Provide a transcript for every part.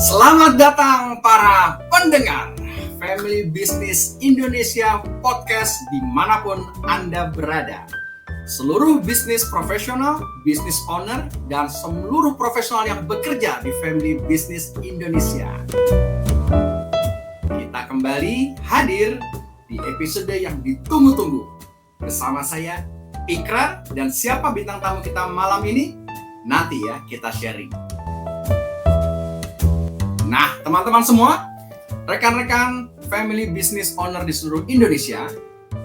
Selamat datang para pendengar Family Business Indonesia Podcast dimanapun Anda berada. Seluruh bisnis profesional, bisnis owner, dan seluruh profesional yang bekerja di Family Business Indonesia. Kita kembali hadir di episode yang ditunggu-tunggu. Bersama saya, Ikrar, dan siapa bintang tamu kita malam ini? Nanti ya kita sharing. Nah, teman-teman semua, rekan-rekan family business owner di seluruh Indonesia,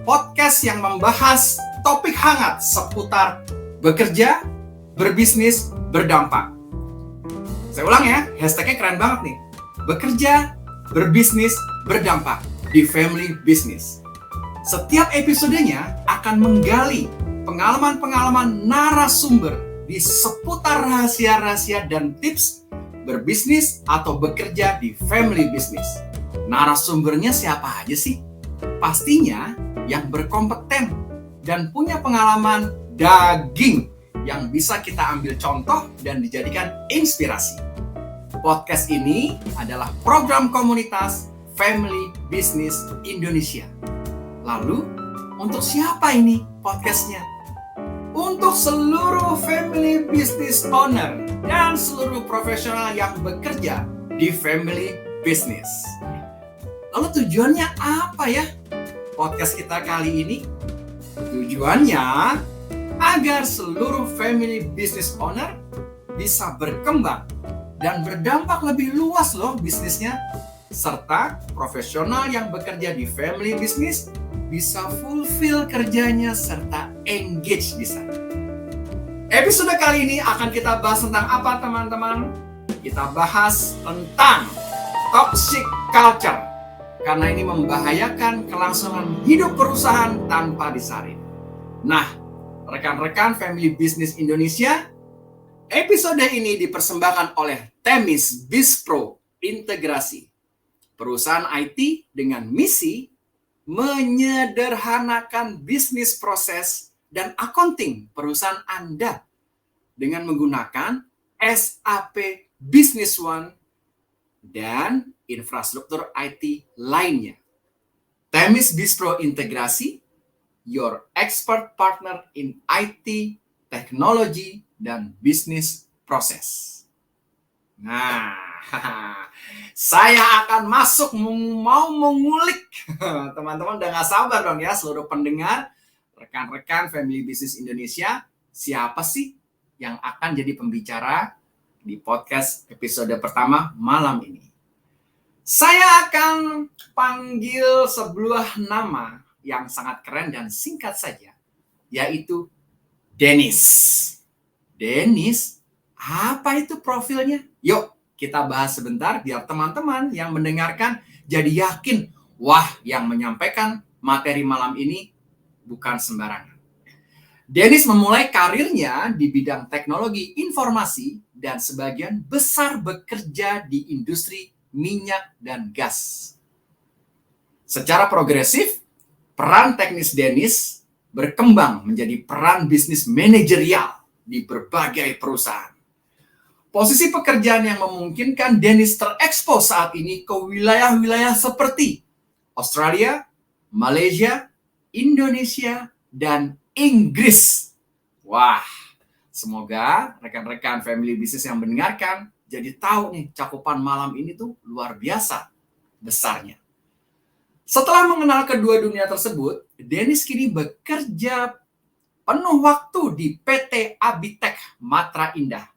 podcast yang membahas topik hangat seputar bekerja, berbisnis, berdampak. Saya ulang ya, hashtagnya keren banget nih. Bekerja, berbisnis, berdampak di family business. Setiap episodenya akan menggali pengalaman-pengalaman narasumber di seputar rahasia-rahasia dan tips berbisnis atau bekerja di family business. Narasumbernya siapa aja sih? Pastinya yang berkompeten dan punya pengalaman daging yang bisa kita ambil contoh dan dijadikan inspirasi. Podcast ini adalah program komunitas Family Business Indonesia. Lalu, untuk siapa ini podcastnya? Untuk seluruh family business owner dan seluruh profesional yang bekerja di family business. Lalu tujuannya apa ya podcast kita kali ini? Tujuannya agar seluruh family business owner bisa berkembang dan berdampak lebih luas loh bisnisnya, serta profesional yang bekerja di family business bisa fulfill kerjanya serta engage di sana. Episode kali ini akan kita bahas tentang apa, teman-teman? Kita bahas tentang toxic culture, karena ini membahayakan kelangsungan hidup perusahaan tanpa disaring. Nah, rekan-rekan Family Business Indonesia, episode ini dipersembahkan oleh Themis BizPro Integrasi, perusahaan IT dengan misi menyederhanakan bisnis proses dan accounting perusahaan Anda dengan menggunakan SAP Business One dan infrastruktur IT lainnya. Themis BizPro Integrasi, your expert partner in IT, teknologi, dan bisnis proses. Nah, saya akan masuk mau mengulik. Teman-teman udah gak sabar dong ya seluruh pendengar, rekan-rekan Family Business Indonesia, siapa sih yang akan jadi pembicara di podcast episode pertama malam ini. Saya akan panggil sebuah nama yang sangat keren dan singkat saja, yaitu Dennis. Dennis, apa itu profilnya? Yuk, kita bahas sebentar biar teman-teman yang mendengarkan jadi yakin, wah, yang menyampaikan materi malam ini bukan sembarangan. Dennis memulai karirnya di bidang teknologi informasi dan sebagian besar bekerja di industri minyak dan gas. Secara progresif, peran teknis Dennis berkembang menjadi peran bisnis manajerial di berbagai perusahaan. Posisi pekerjaan yang memungkinkan Dennis terekspos saat ini ke wilayah-wilayah seperti Australia, Malaysia, Indonesia, dan Inggris. Wah, semoga rekan-rekan family business yang mendengarkan jadi tahu nih cakupan malam ini tuh luar biasa besarnya. Setelah mengenal kedua dunia tersebut, Dennis kini bekerja penuh waktu di PT Abitech Matra Indah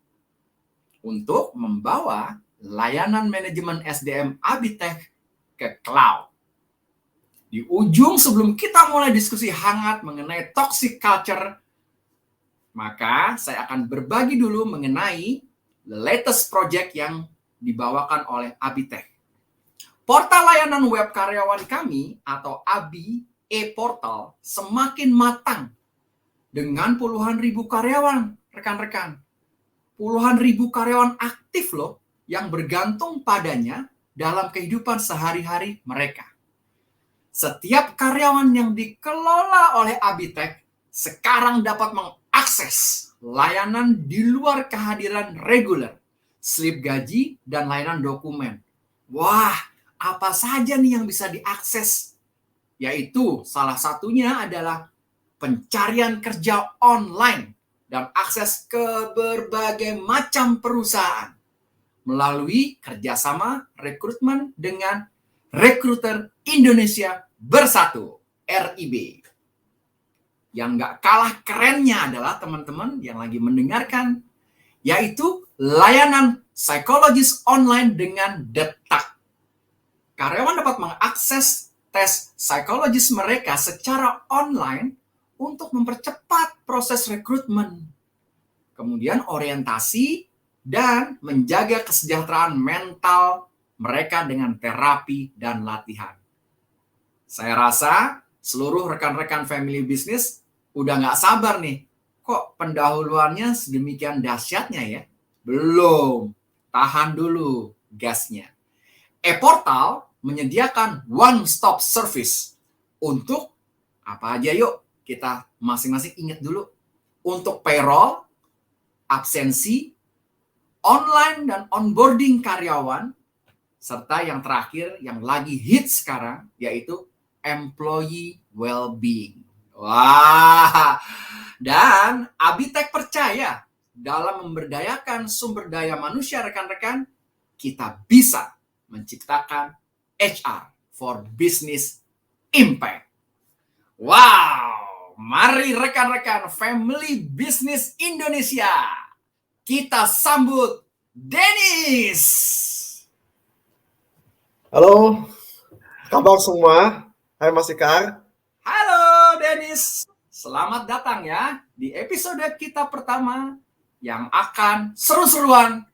untuk membawa layanan manajemen SDM Abitech ke cloud. Di ujung sebelum kita mulai diskusi hangat mengenai toxic culture, maka saya akan berbagi dulu mengenai the latest project yang dibawakan oleh Abitech. Portal layanan web karyawan kami atau ABI e-portal semakin matang dengan puluhan ribu karyawan, rekan-rekan. Puluhan ribu karyawan aktif loh yang bergantung padanya dalam kehidupan sehari-hari mereka. Setiap karyawan yang dikelola oleh Abitech sekarang dapat mengakses layanan di luar kehadiran reguler slip gaji, dan layanan dokumen. Wah, apa saja nih yang bisa diakses? Yaitu salah satunya adalah pencarian kerja online dan akses ke berbagai macam perusahaan melalui kerjasama rekrutmen dengan Rekruter Indonesia Bersatu, RIB. Yang nggak kalah kerennya adalah teman-teman yang lagi mendengarkan, yaitu layanan psikologis online dengan detak. Karyawan dapat mengakses tes psikologis mereka secara online untuk mempercepat proses rekrutmen, kemudian orientasi, dan menjaga kesejahteraan mental mereka dengan terapi dan latihan. Saya rasa seluruh rekan-rekan family business udah nggak sabar nih. Kok pendahuluannya sedemikian dahsyatnya ya? Belum. Tahan dulu gasnya. E-Portal menyediakan one-stop service untuk apa aja yuk? Kita masing-masing ingat dulu. Untuk payroll, absensi, online dan onboarding karyawan, serta yang terakhir yang lagi hit sekarang yaitu employee well-being. Wah, dan Abitek percaya dalam memberdayakan sumber daya manusia rekan-rekan, kita bisa menciptakan HR for Business Impact. Wow, mari rekan-rekan Family Business Indonesia, kita sambut Dennis. Halo, kabar semua? Hai Mas Ikar. Halo Dennis, selamat datang ya di episode kita pertama yang akan seru-seruan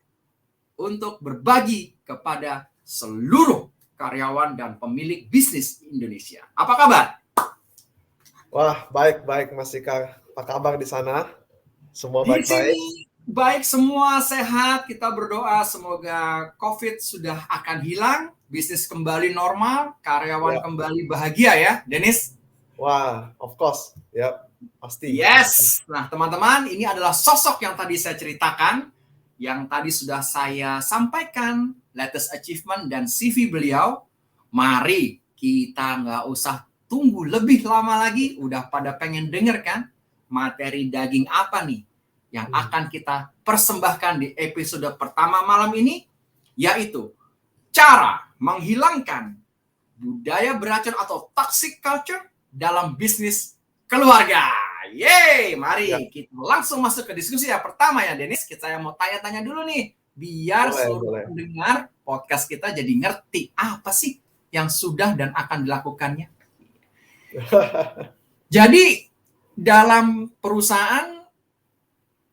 untuk berbagi kepada seluruh karyawan dan pemilik bisnis Indonesia. Apa kabar? Wah, baik-baik Mas Ikar. Apa kabar di sana? Semua Di baik-baik? sini baik, semua sehat. Kita berdoa semoga COVID sudah akan hilang, bisnis kembali normal, karyawan kembali bahagia ya, Dennis. Wah, of course. Ya, pasti. Yes. Nah, teman-teman, ini adalah sosok yang tadi saya ceritakan, yang tadi sudah saya sampaikan, latest achievement dan CV beliau. Mari kita nggak usah tunggu lebih lama lagi, udah pada pengen denger kan materi daging apa nih yang akan kita persembahkan di episode pertama malam ini, yaitu cara menghilangkan budaya beracun atau toxic culture dalam bisnis keluarga. Yeay, mari kita langsung masuk ke diskusi yang pertama ya Dennis. Saya mau tanya-tanya dulu nih, biar seluruh pendengar podcast kita jadi ngerti apa sih yang sudah dan akan dilakukannya. Jadi dalam perusahaan,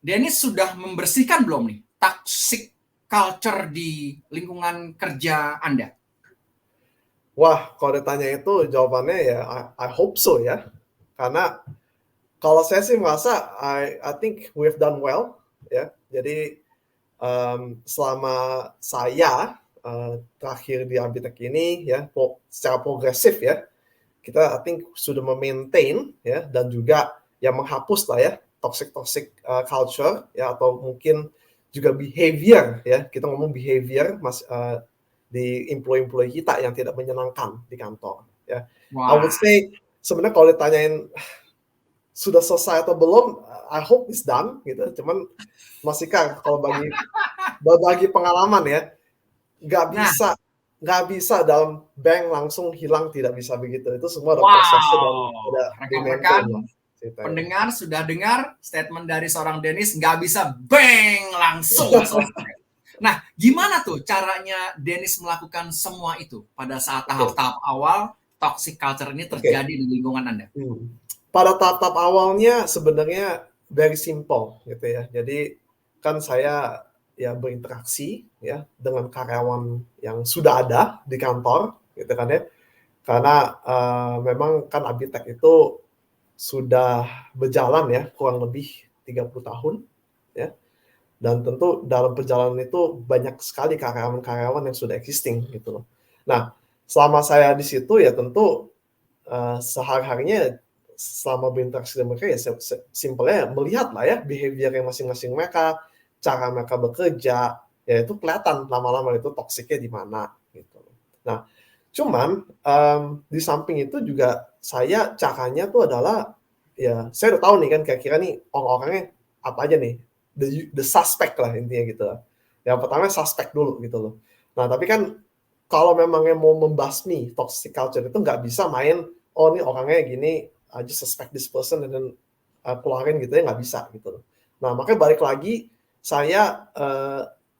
Dennis sudah membersihkan belum nih toxic culture di lingkungan kerja Anda? Wah, kalau ditanya itu jawabannya ya I hope so ya. Karena kalau saya sih merasa I think we've done well ya. Jadi selama saya terakhir di Abitek ini ya secara progresif ya, kita I think sudah memaintain ya dan juga yang menghapus lah ya toxic culture ya, atau mungkin juga behavior ya, kita ngomong behavior di employee kita yang tidak menyenangkan di kantor ya. I would say sebenarnya kalau ditanyain sudah selesai atau belum, I hope it's done gitu. Cuman Mas Ikar, kalau bagi pengalaman ya, nggak bisa dalam bank langsung hilang, tidak bisa begitu. Itu semua ada prosesnya dan ada rekan-rekan pendengar sudah dengar statement dari seorang Dennis, nggak bisa bang langsung. Nah, gimana tuh caranya Dennis melakukan semua itu pada saat tahap-tahap awal toxic culture ini terjadi di lingkungan Anda? Pada tahap-tahap awalnya sebenarnya very simple gitu ya. Jadi kan saya ya berinteraksi ya dengan karyawan yang sudah ada di kantor gitu kan ya. Karena memang kan Abitek itu sudah berjalan ya kurang lebih 30 tahun ya. Dan tentu dalam perjalanan itu banyak sekali karyawan-karyawan yang sudah existing gitu loh. Nah, selama saya di situ ya tentu sehari-harinya selama berinteraksi dengan mereka ya simpelnya melihat lah ya behavior yang masing-masing mereka, cara mereka bekerja, ya itu kelihatan lama-lama itu toksiknya di mana gitu. Nah, cuman di samping itu juga saya caranya tuh adalah ya saya udah tahu nih kan kira-kira nih orang-orangnya apa aja nih, the suspect lah intinya gitu lah. Yang pertama suspect dulu gitu loh. Nah tapi kan kalau memangnya mau membasmi toxic culture itu nggak bisa main oh nih orangnya gini, I just suspect this person and then keluarin gitu ya, nggak bisa gitu loh. Nah makanya balik lagi saya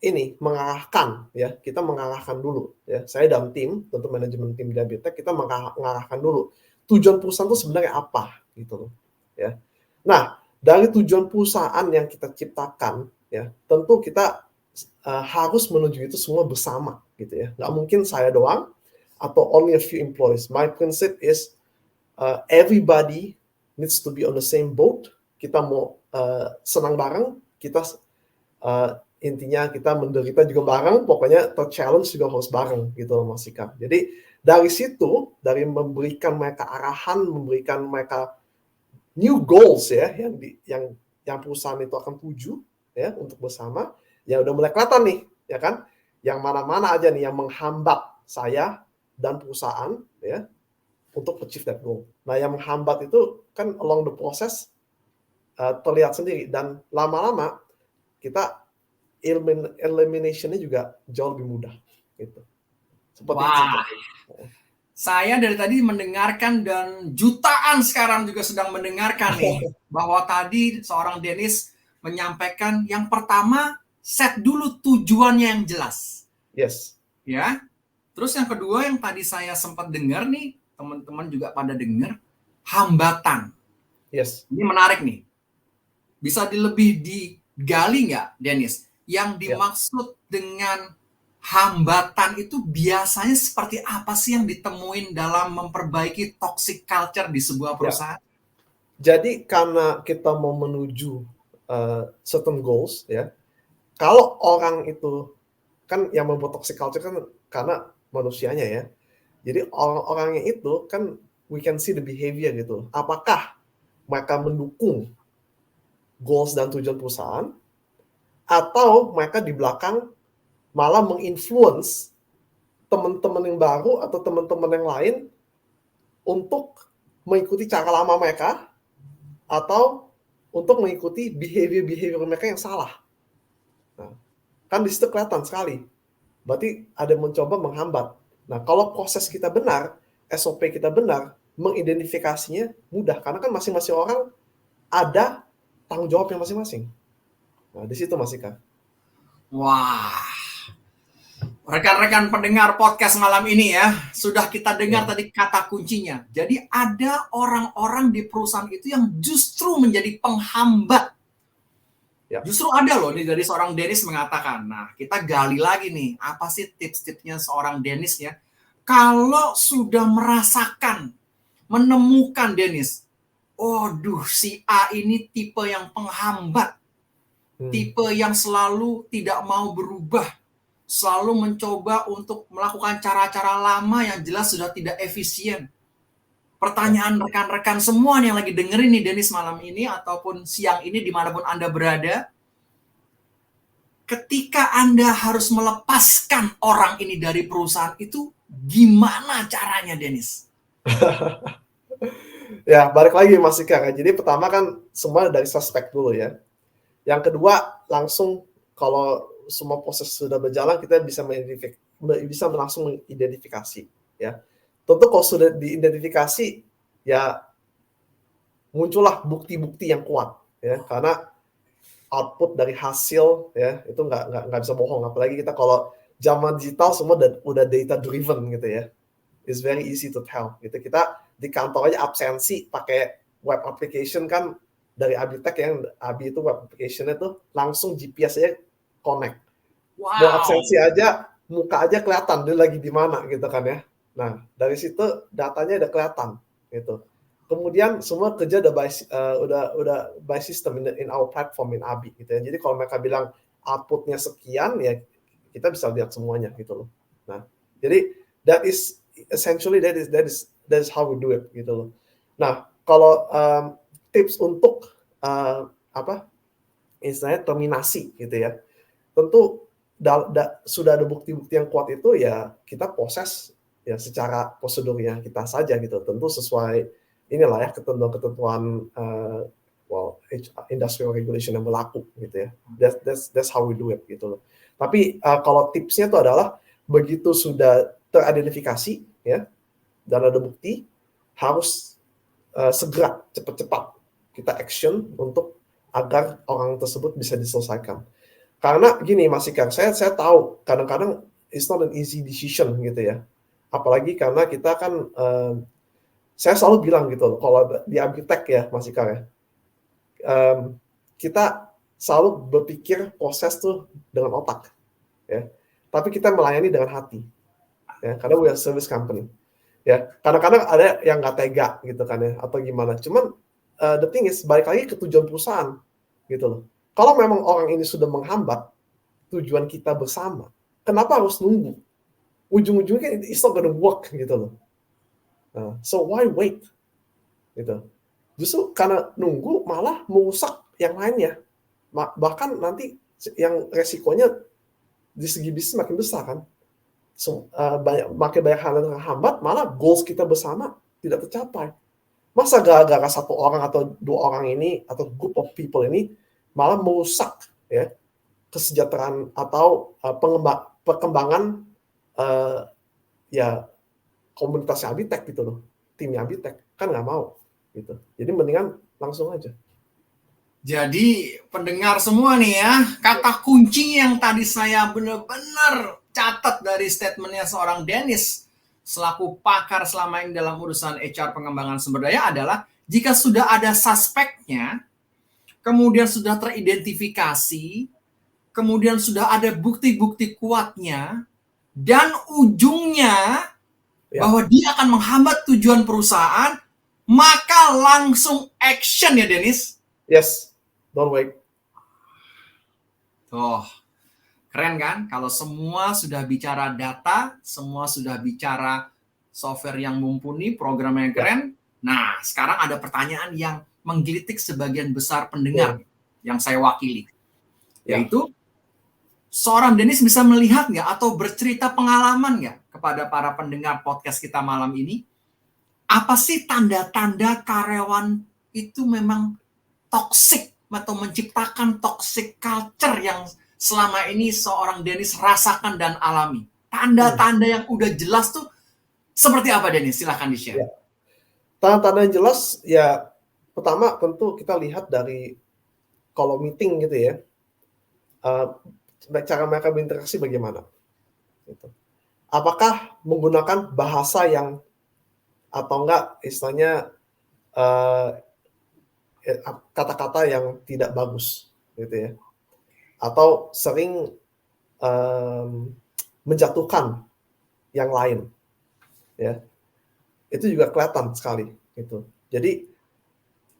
ini mengarahkan ya, kita mengarahkan dulu ya. Saya dan tim, tentu manajemen tim di Abitech kita mengarahkan dulu tujuan perusahaan itu sebenarnya apa gitu loh ya. Nah, dari tujuan perusahaan yang kita ciptakan ya, tentu kita harus menuju itu semua bersama gitu ya. Nggak mungkin saya doang atau only a few employees. My principle is everybody needs to be on the same boat. Kita mau senang bareng, kita intinya kita menderita juga bareng, pokoknya ter-challenge juga harus bareng gitu loh Mas Ika. Jadi dari situ, dari memberikan mereka arahan, memberikan mereka new goals ya, yang perusahaan itu akan tuju ya untuk bersama, ya udah mulai kelihatan nih, ya kan? Yang mana-mana aja nih yang menghambat saya dan perusahaan ya untuk achieve that goal. Nah, yang menghambat itu kan along the process terlihat sendiri dan lama-lama kita elimination-nya juga jauh lebih mudah gitu. Seperti itu. Wah, saya dari tadi mendengarkan dan jutaan sekarang juga sedang mendengarkan nih bahwa tadi seorang Dennis menyampaikan yang pertama set dulu tujuannya yang jelas. Yes. Ya. Terus yang kedua yang tadi saya sempat dengar nih, teman-teman juga pada dengar, hambatan. Yes. Ini menarik nih. Bisa lebih digali nggak, Dennis? Yang dimaksud dengan hambatan itu biasanya seperti apa sih yang ditemuin dalam memperbaiki toxic culture di sebuah perusahaan? Jadi karena kita mau menuju certain goals ya, kalau orang itu kan yang membuat toxic culture kan karena manusianya ya. Jadi orang-orangnya itu kan we can see the behavior gitu. Apakah mereka mendukung goals dan tujuan perusahaan atau mereka di belakang malah menginfluence teman-teman yang baru atau teman-teman yang lain untuk mengikuti cara lama mereka atau untuk mengikuti behavior mereka yang salah. Nah, kan di situ kelihatan sekali. Berarti ada mencoba menghambat. Nah, kalau proses kita benar, SOP kita benar, mengidentifikasinya mudah. Karena kan masing-masing orang ada tanggung jawabnya masing-masing. Nah, di situ Mas Ika. Wah, rekan-rekan pendengar podcast malam ini ya, sudah kita dengar tadi kata kuncinya. Jadi ada orang-orang di perusahaan itu yang justru menjadi penghambat. Justru ada loh dari seorang Dennis mengatakan, nah kita gali lagi nih, apa sih tips-tipsnya seorang Dennis ya? Kalau sudah merasakan, menemukan Dennis, si A ini tipe yang penghambat, tipe yang selalu tidak mau berubah, selalu mencoba untuk melakukan cara-cara lama yang jelas sudah tidak efisien. Pertanyaan rekan-rekan semua yang lagi dengerin nih Dennis malam ini ataupun siang ini dimanapun Anda berada, ketika Anda harus melepaskan orang ini dari perusahaan itu, gimana caranya Dennis? Ya, balik lagi Mas Ika. Jadi pertama kan semua dari suspek dulu ya. Yang kedua langsung kalau semua proses sudah berjalan kita bisa langsung mengidentifikasi ya. Tentu kalau sudah diidentifikasi ya muncullah bukti-bukti yang kuat ya karena output dari hasil ya itu nggak bisa bohong, apalagi kita kalau zaman digital semua udah data driven gitu ya. It's very easy to tell gitu. Kita di kantor aja absensi pakai web application kan dari Abitech yang Abi itu web application-nya tuh langsung GPS aja connect. Wow. Mau absensi aja muka aja kelihatan dia lagi di mana gitu kan ya. Nah, dari situ datanya udah kelihatan gitu. Kemudian semua kerja udah by system in our platform in Abi gitu ya. Jadi kalau mereka bilang outputnya sekian ya kita bisa lihat semuanya gitu loh. Nah, jadi that is essentially that is how we do it gitu loh. Nah, kalau tips untuk istilahnya terminasi gitu ya. Tentu sudah ada bukti-bukti yang kuat itu ya kita proses ya secara prosedurnya kita saja gitu. Tentu sesuai inilah ya ketentuan-ketentuan industrial regulation yang berlaku gitu ya. That's how we do it gitu loh. Tapi kalau tipsnya itu adalah begitu sudah teridentifikasi ya dan ada bukti harus segera cepat-cepat kita action untuk agar orang tersebut bisa diselesaikan. Karena gini Mas Ikar, saya tahu kadang-kadang it's not an easy decision gitu ya. Apalagi karena kita kan saya selalu bilang gitu kalau di Abitek ya Mas Ikar ya. Kita selalu berpikir proses tuh dengan otak ya. Tapi kita melayani dengan hati. Ya, karena we are service company. Ya, kadang-kadang ada yang nggak tega gitu kan ya atau gimana. Cuman the thing is balik lagi ke tujuan perusahaan gitu loh. Kalau memang orang ini sudah menghambat tujuan kita bersama, kenapa harus nunggu? Ujung-ujungnya it's not gonna work gitu loh. So why wait? Gitu. Justru karena nunggu malah merusak yang lainnya. Bahkan nanti yang resikonya di segi bisnis makin besar kan. So, makin banyak hal yang terhambat, malah goals kita bersama tidak tercapai. Masa gara-gara satu orang atau dua orang ini atau group of people ini malah merusak ya kesejahteraan atau perkembangan ya komunitasnya Abitek gitu loh, timnya Abitek kan nggak mau gitu. Jadi mendingan langsung aja. Jadi pendengar semua nih ya, kata kunci yang tadi saya benar-benar catat dari statementnya seorang Dennis selaku pakar selama ini dalam urusan HR pengembangan sumber daya adalah jika sudah ada suspeknya, kemudian sudah teridentifikasi, kemudian sudah ada bukti-bukti kuatnya, dan ujungnya bahwa dia akan menghambat tujuan perusahaan, maka langsung action ya Dennis? Yes, don't wait. Tuh, keren kan? Kalau semua sudah bicara data, semua sudah bicara software yang mumpuni, program yang keren. Nah, sekarang ada pertanyaan yang menggelitik sebagian besar pendengar yang saya wakili. Yaitu, seorang Dennis bisa melihat nggak atau bercerita pengalaman nggak kepada para pendengar podcast kita malam ini? Apa sih tanda-tanda karyawan itu memang toxic atau menciptakan toxic culture yang selama ini seorang Dennis rasakan dan alami? Tanda-tanda yang udah jelas tuh seperti apa Dennis? Silahkan di-share. Tanda-tanda yang jelas ya pertama tentu kita lihat dari kalau meeting gitu ya, cara mereka berinteraksi bagaimana. Gitu. Apakah menggunakan bahasa yang atau enggak istilahnya kata-kata yang tidak bagus gitu ya. Atau sering menjatuhkan yang lain. Ya. Itu juga kelihatan sekali gitu. Jadi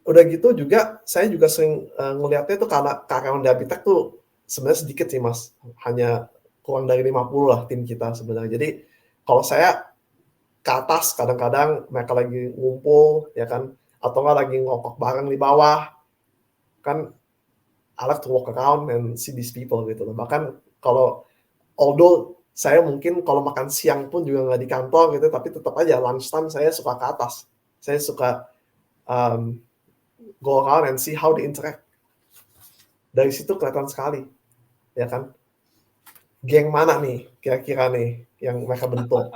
udah gitu juga saya juga sering ngelihatnya tuh karena karyawan di Abitek tuh sebenarnya sedikit sih Mas, hanya kurang dari 50 lah tim kita sebenarnya. Jadi kalau saya ke atas kadang-kadang mereka lagi ngumpul ya kan, atau nggak lagi ngokok bareng di bawah kan, I like to walk around and see these people gitu loh. Bahkan kalau although saya mungkin kalau makan siang pun juga nggak di kantor gitu, tapi tetap aja lunchtime saya suka ke atas. Saya suka go around and see how they interact. Dari situ kelihatan sekali, ya kan? Geng mana nih kira-kira nih yang mereka bentuk?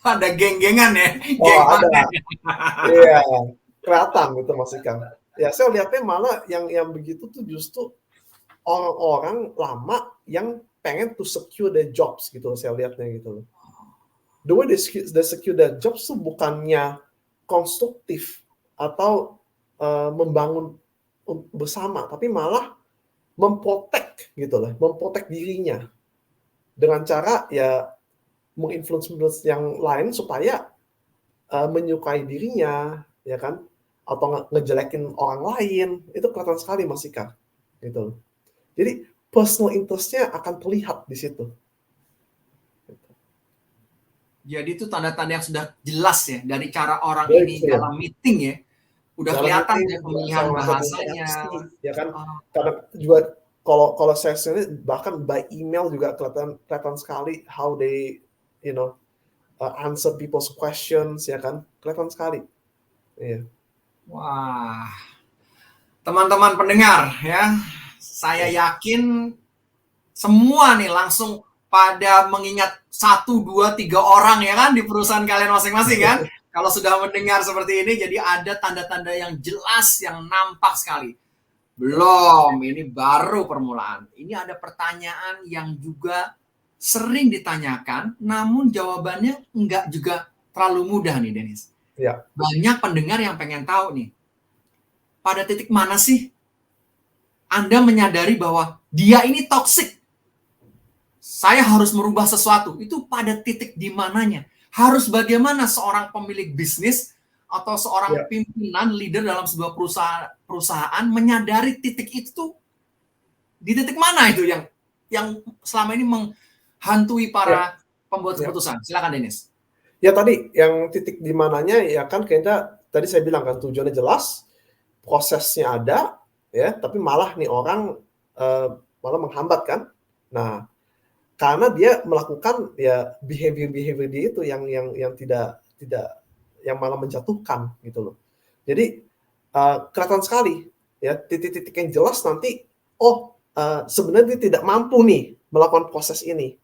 Ada geng-gengan ya? Ada. Iya, kelihatan gitu Mas Ikang. Ya saya lihatnya malah yang begitu tuh justru orang-orang lama yang pengen to secure their jobs gitu, saya lihatnya gitu. The way they secure their jobs tuh bukannya konstruktif atau membangun bersama, tapi malah memprotek gitu lah, memprotek dirinya dengan cara ya menginfluence yang lain supaya menyukai dirinya, ya kan? Atau ngejelekin orang lain, itu kelihatan sekali Mas Ika, gitu. Jadi personal interest-nya akan terlihat di situ. Jadi itu tanda-tanda yang sudah jelas ya dari cara orang ini dalam meeting ya, udah kelihatan ya pemilihan bahasanya. Ya kan, karena juga kalau saya sendiri bahkan by email juga kelihatan sekali how they answer people's questions, ya kan, kelihatan sekali. Iya. Wah, teman-teman pendengar ya, saya yakin semua nih langsung pada mengingat 1, 2, 3 orang ya kan di perusahaan kalian masing-masing kan. Kalau sudah mendengar seperti ini, jadi ada tanda-tanda yang jelas, yang nampak sekali. Belum, ini baru permulaan. Ini ada pertanyaan yang juga sering ditanyakan, namun jawabannya enggak juga terlalu mudah nih, Dennis. Ya. Banyak pendengar yang pengen tahu nih, pada titik mana sih Anda menyadari bahwa dia ini toksik? Saya harus merubah sesuatu. Itu pada titik di mananya. Harus bagaimana seorang pemilik bisnis atau seorang pimpinan, leader dalam sebuah perusahaan menyadari titik itu di titik mana itu yang selama ini menghantui para pembuat keputusan. Silakan Dennis. Ya tadi yang titik di mananya ya kan kayaknya tadi saya bilang kan tujuannya jelas, prosesnya ada ya, tapi malah nih orang malah menghambat kan. Nah, karena dia melakukan ya behavior dia itu yang tidak yang malah menjatuhkan gitu loh. Jadi kelihatan sekali ya titik-titik yang jelas nanti sebenarnya dia tidak mampu nih melakukan proses ini,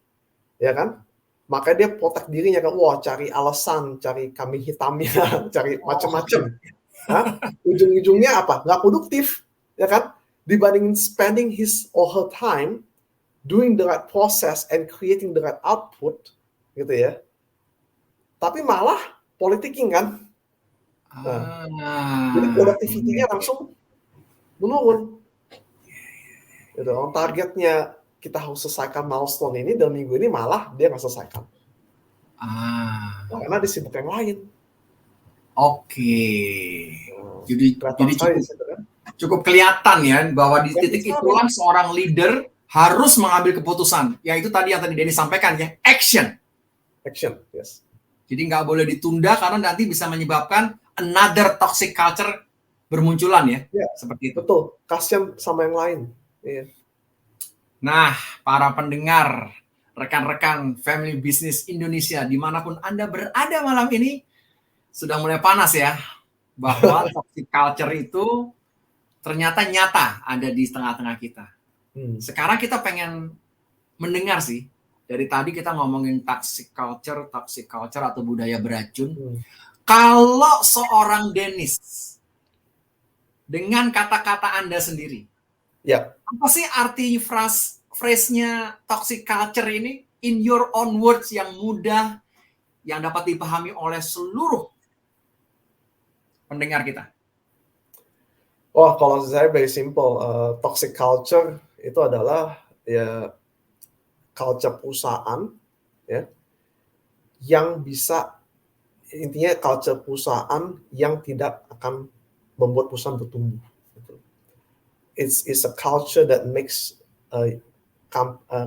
ya kan? Makanya dia protect dirinya kan, cari alasan, cari kambing hitamnya, cari macam-macam. Ujung-ujungnya apa? Nggak produktif, ya kan? Dibandingin spending his or her time doing the right process and creating the right output, gitu ya. Tapi malah politicking kan. Jadi productivity-nya langsung menurun. Gitu. Targetnya kita harus selesaikan milestone ini dalam minggu ini, malah dia nggak selesaikan. Karena disibuk yang lain. Oke. Jadi cukup kelihatan ya bahwa di titik itulah seorang leader harus mengambil keputusan. Yaitu tadi yang tadi Denny sampaikan ya, action. Action, yes. Jadi nggak boleh ditunda karena nanti bisa menyebabkan another toxic culture bermunculan ya. Seperti itu. Betul, kasihan sama yang lain. Iya. Nah, para pendengar, rekan-rekan Family Business Indonesia, dimanapun Anda berada malam ini, sudah mulai panas ya, bahwa toxic culture itu ternyata nyata ada di tengah-tengah kita. Sekarang kita pengen mendengar sih, dari tadi kita ngomongin toxic culture atau budaya beracun. Kalau seorang Dennis, dengan kata-kata Anda sendiri, apa sih arti phrase-nya toxic culture ini in your own words yang mudah, yang dapat dipahami oleh seluruh pendengar kita? Kalau saya very simple, toxic culture itu adalah ya culture perusahaan ya yang bisa, intinya culture perusahaan yang tidak akan membuat perusahaan bertumbuh. It's a culture that makes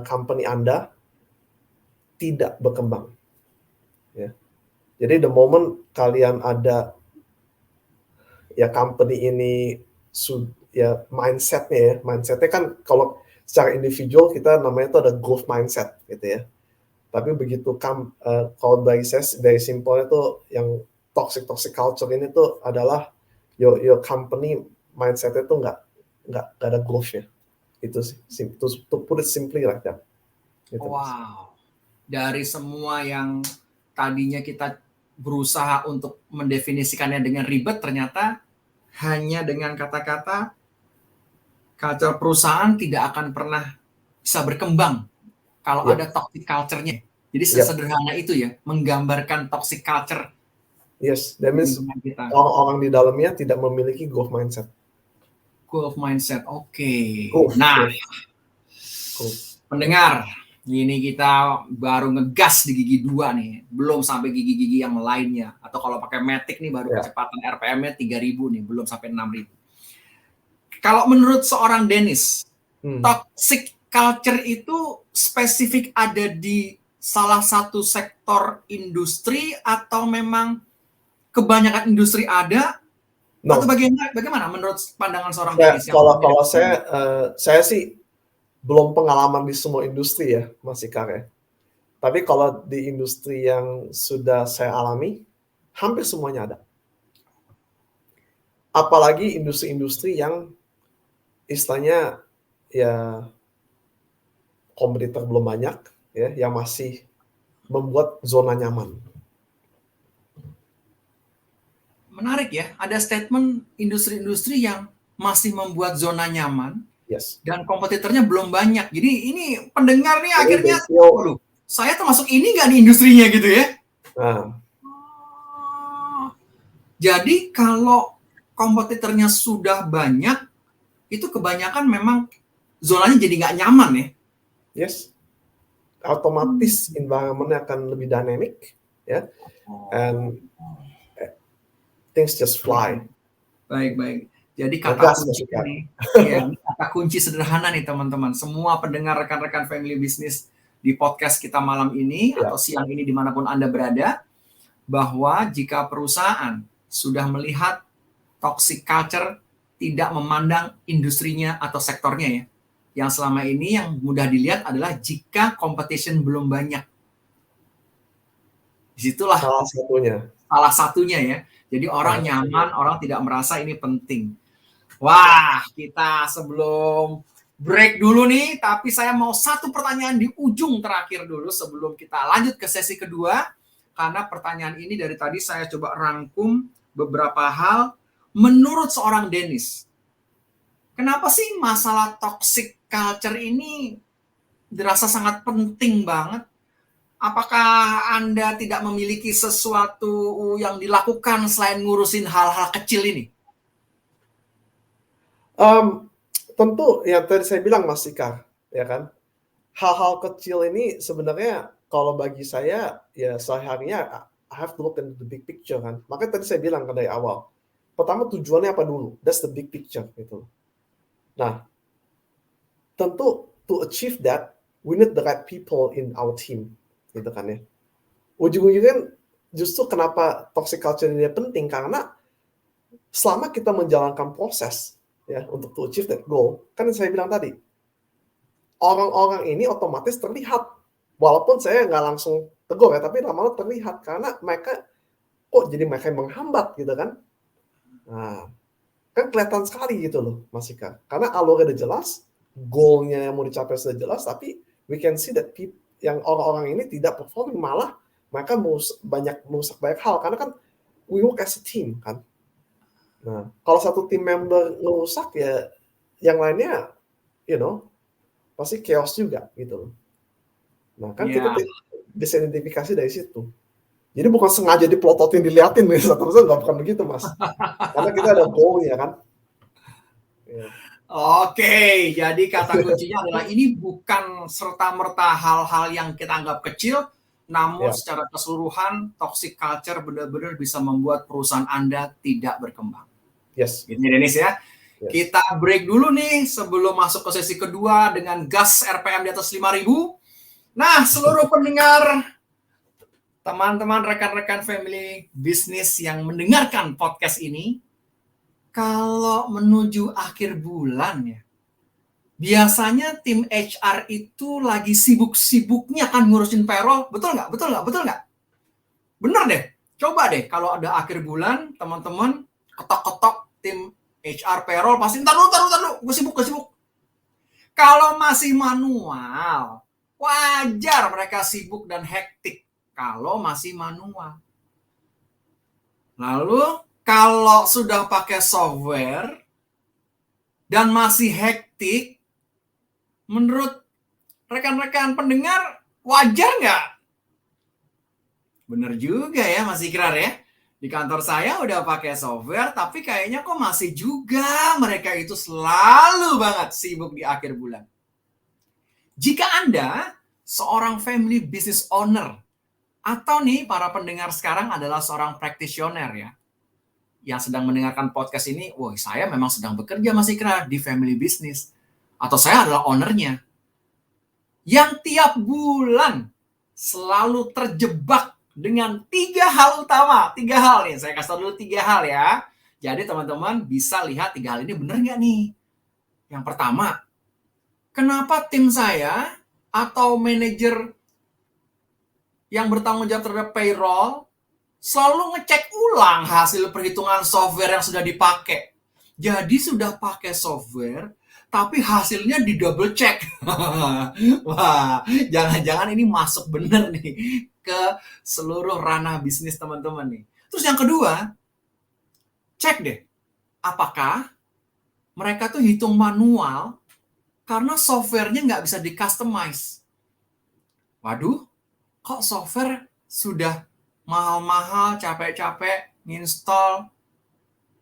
company Anda tidak berkembang. Ya. Jadi the moment kalian ada ya company ini ya mindsetnya kan kalau secara individual kita namanya itu ada growth mindset gitu ya. Tapi begitu kalau bagi saya dari simple itu yang toxic culture ini tuh adalah your company mindsetnya itu nggak ada growth-nya. Itu sih, to put it simply like that. Gitu. Wow. Dari semua yang tadinya kita berusaha untuk mendefinisikannya dengan ribet, ternyata hanya dengan kata-kata culture perusahaan tidak akan pernah bisa berkembang kalau ada toxic culture-nya. Jadi sesederhana itu ya, menggambarkan toxic culture. Yes, that means orang-orang di dalamnya tidak memiliki growth mindset. Growth mindset, oke. Nah, pendengar, ini kita baru ngegas di gigi 2 nih, belum sampai gigi-gigi yang lainnya. Atau kalau pakai Matic nih baru kecepatan RPM-nya 3.000 nih, belum sampai 6.000. Kalau menurut seorang Dennis, toxic culture itu spesifik ada di salah satu sektor industri atau memang kebanyakan industri ada? Atau bagaimana menurut pandangan seorang Dennis? Kalau saya sih belum pengalaman di semua industri ya, Mas Ikar ya. Tapi kalau di industri yang sudah saya alami, hampir semuanya ada. Apalagi industri-industri yang istilahnya ya kompetitor belum banyak, ya, yang masih membuat zona nyaman. Menarik ya, ada statement industri-industri yang masih membuat zona nyaman Yes. dan kompetitornya belum banyak. Jadi ini pendengar nih Jadi akhirnya, they feel, waduh, saya termasuk ini nggak nih industrinya gitu ya? nah, Jadi kalau kompetitornya sudah banyak, itu kebanyakan memang zonanya jadi nggak nyaman ya. yes, otomatis environment-nya akan lebih dynamic, ya, and things just fly. Baik. Jadi kata Ngegas kunci maksudnya. nih, ya, kata kunci sederhana nih teman-teman. Semua pendengar rekan-rekan family business di podcast kita malam ini Ya. atau siang ini dimanapun Anda berada, bahwa jika perusahaan sudah melihat toxic culture tidak memandang industrinya atau sektornya ya. Yang selama ini yang mudah dilihat adalah jika competition belum banyak. Disitulah salah satunya ya. Jadi orang nyaman, orang tidak merasa ini penting. Wah, kita sebelum break dulu nih, tapi saya mau satu pertanyaan di ujung terakhir dulu sebelum kita lanjut ke sesi kedua. Karena pertanyaan ini dari tadi saya coba rangkum beberapa hal. Menurut seorang Dennis, kenapa sih masalah toxic culture ini dirasa sangat penting banget? Apakah Anda tidak memiliki sesuatu yang dilakukan selain ngurusin hal-hal kecil ini? Tentu ya tadi saya bilang Mas Ikar, ya kan, hal-hal kecil ini sebenarnya kalau bagi saya ya sehari-harinya I have to look into the big picture kan. Makanya tadi saya bilang kan dari awal, pertama tujuannya apa dulu, that's the big picture gitu. Nah, tentu to achieve that we need the right people in our team gitu kan ya. Ujung-ujungnya justru kenapa toxic culture ini penting karena selama kita menjalankan proses ya untuk to achieve that goal, kan saya bilang tadi, orang-orang ini otomatis terlihat, walaupun saya nggak langsung tegur ya, tapi lama-lama terlihat karena mereka kok jadi mereka yang menghambat gitu kan. Nah, kan kelihatan sekali gitu loh Mas Ika, karena alurnya udah jelas, goalnya yang mau dicapai sudah jelas, tapi we can see that yang orang-orang ini tidak performing, malah mereka merusak banyak hal karena kan we work as a team kan. Nah, kalau satu tim member ngerusak ya yang lainnya, pasti chaos juga gitu loh. Nah, kan kita bisa identifikasi dari situ. Jadi bukan sengaja diplototin, diliatin nih, satu-satu bukan begitu, Mas. Karena kita ada goal-nya kan. Oke, jadi kata kuncinya adalah ini bukan serta-merta hal-hal yang kita anggap kecil, namun secara keseluruhan toxic culture benar-benar bisa membuat perusahaan Anda tidak berkembang. Yes. Ini Dennis ya. Yes. Kita break dulu nih sebelum masuk ke sesi kedua dengan gas RPM di atas 5.000. Nah, seluruh pendengar, teman-teman, rekan-rekan family bisnis yang mendengarkan podcast ini, kalau menuju akhir bulan ya, biasanya tim HR itu lagi sibuk-sibuknya kan ngurusin payroll. Betul nggak? Bener deh. Coba deh kalau ada akhir bulan, teman-teman ketok-ketok tim HR payroll pasti ntar dulu, gue sibuk. Kalau masih manual, wajar mereka sibuk dan hektik kalau masih manual. Lalu kalau sudah pakai software dan masih hektik, menurut rekan-rekan pendengar wajar nggak? Bener juga ya Mas Ikrar ya. Di kantor saya udah pakai software, tapi kayaknya kok masih juga mereka itu selalu banget sibuk di akhir bulan. Jika Anda seorang family business owner, atau nih para pendengar sekarang adalah seorang practitioner ya, yang sedang mendengarkan podcast ini, wah saya memang sedang bekerja Mas Ikrar di family business, atau saya adalah ownernya, yang tiap bulan selalu terjebak dengan 3 hal utama. 3 hal nih, saya kasih dulu 3 hal ya. Jadi teman-teman bisa lihat 3 hal ini benar nggak nih. Yang pertama, kenapa tim saya atau manajer yang bertanggung jawab terhadap payroll selalu ngecek ulang hasil perhitungan software yang sudah dipakai. Jadi sudah pakai software, tapi hasilnya di double check. Wah, jangan-jangan ini masuk bener nih ke seluruh ranah bisnis teman-teman nih. Terus yang kedua, cek deh, apakah mereka tuh hitung manual karena softwarenya nggak bisa di-customize. Waduh, kok software sudah mahal-mahal, capek-capek, nginstall,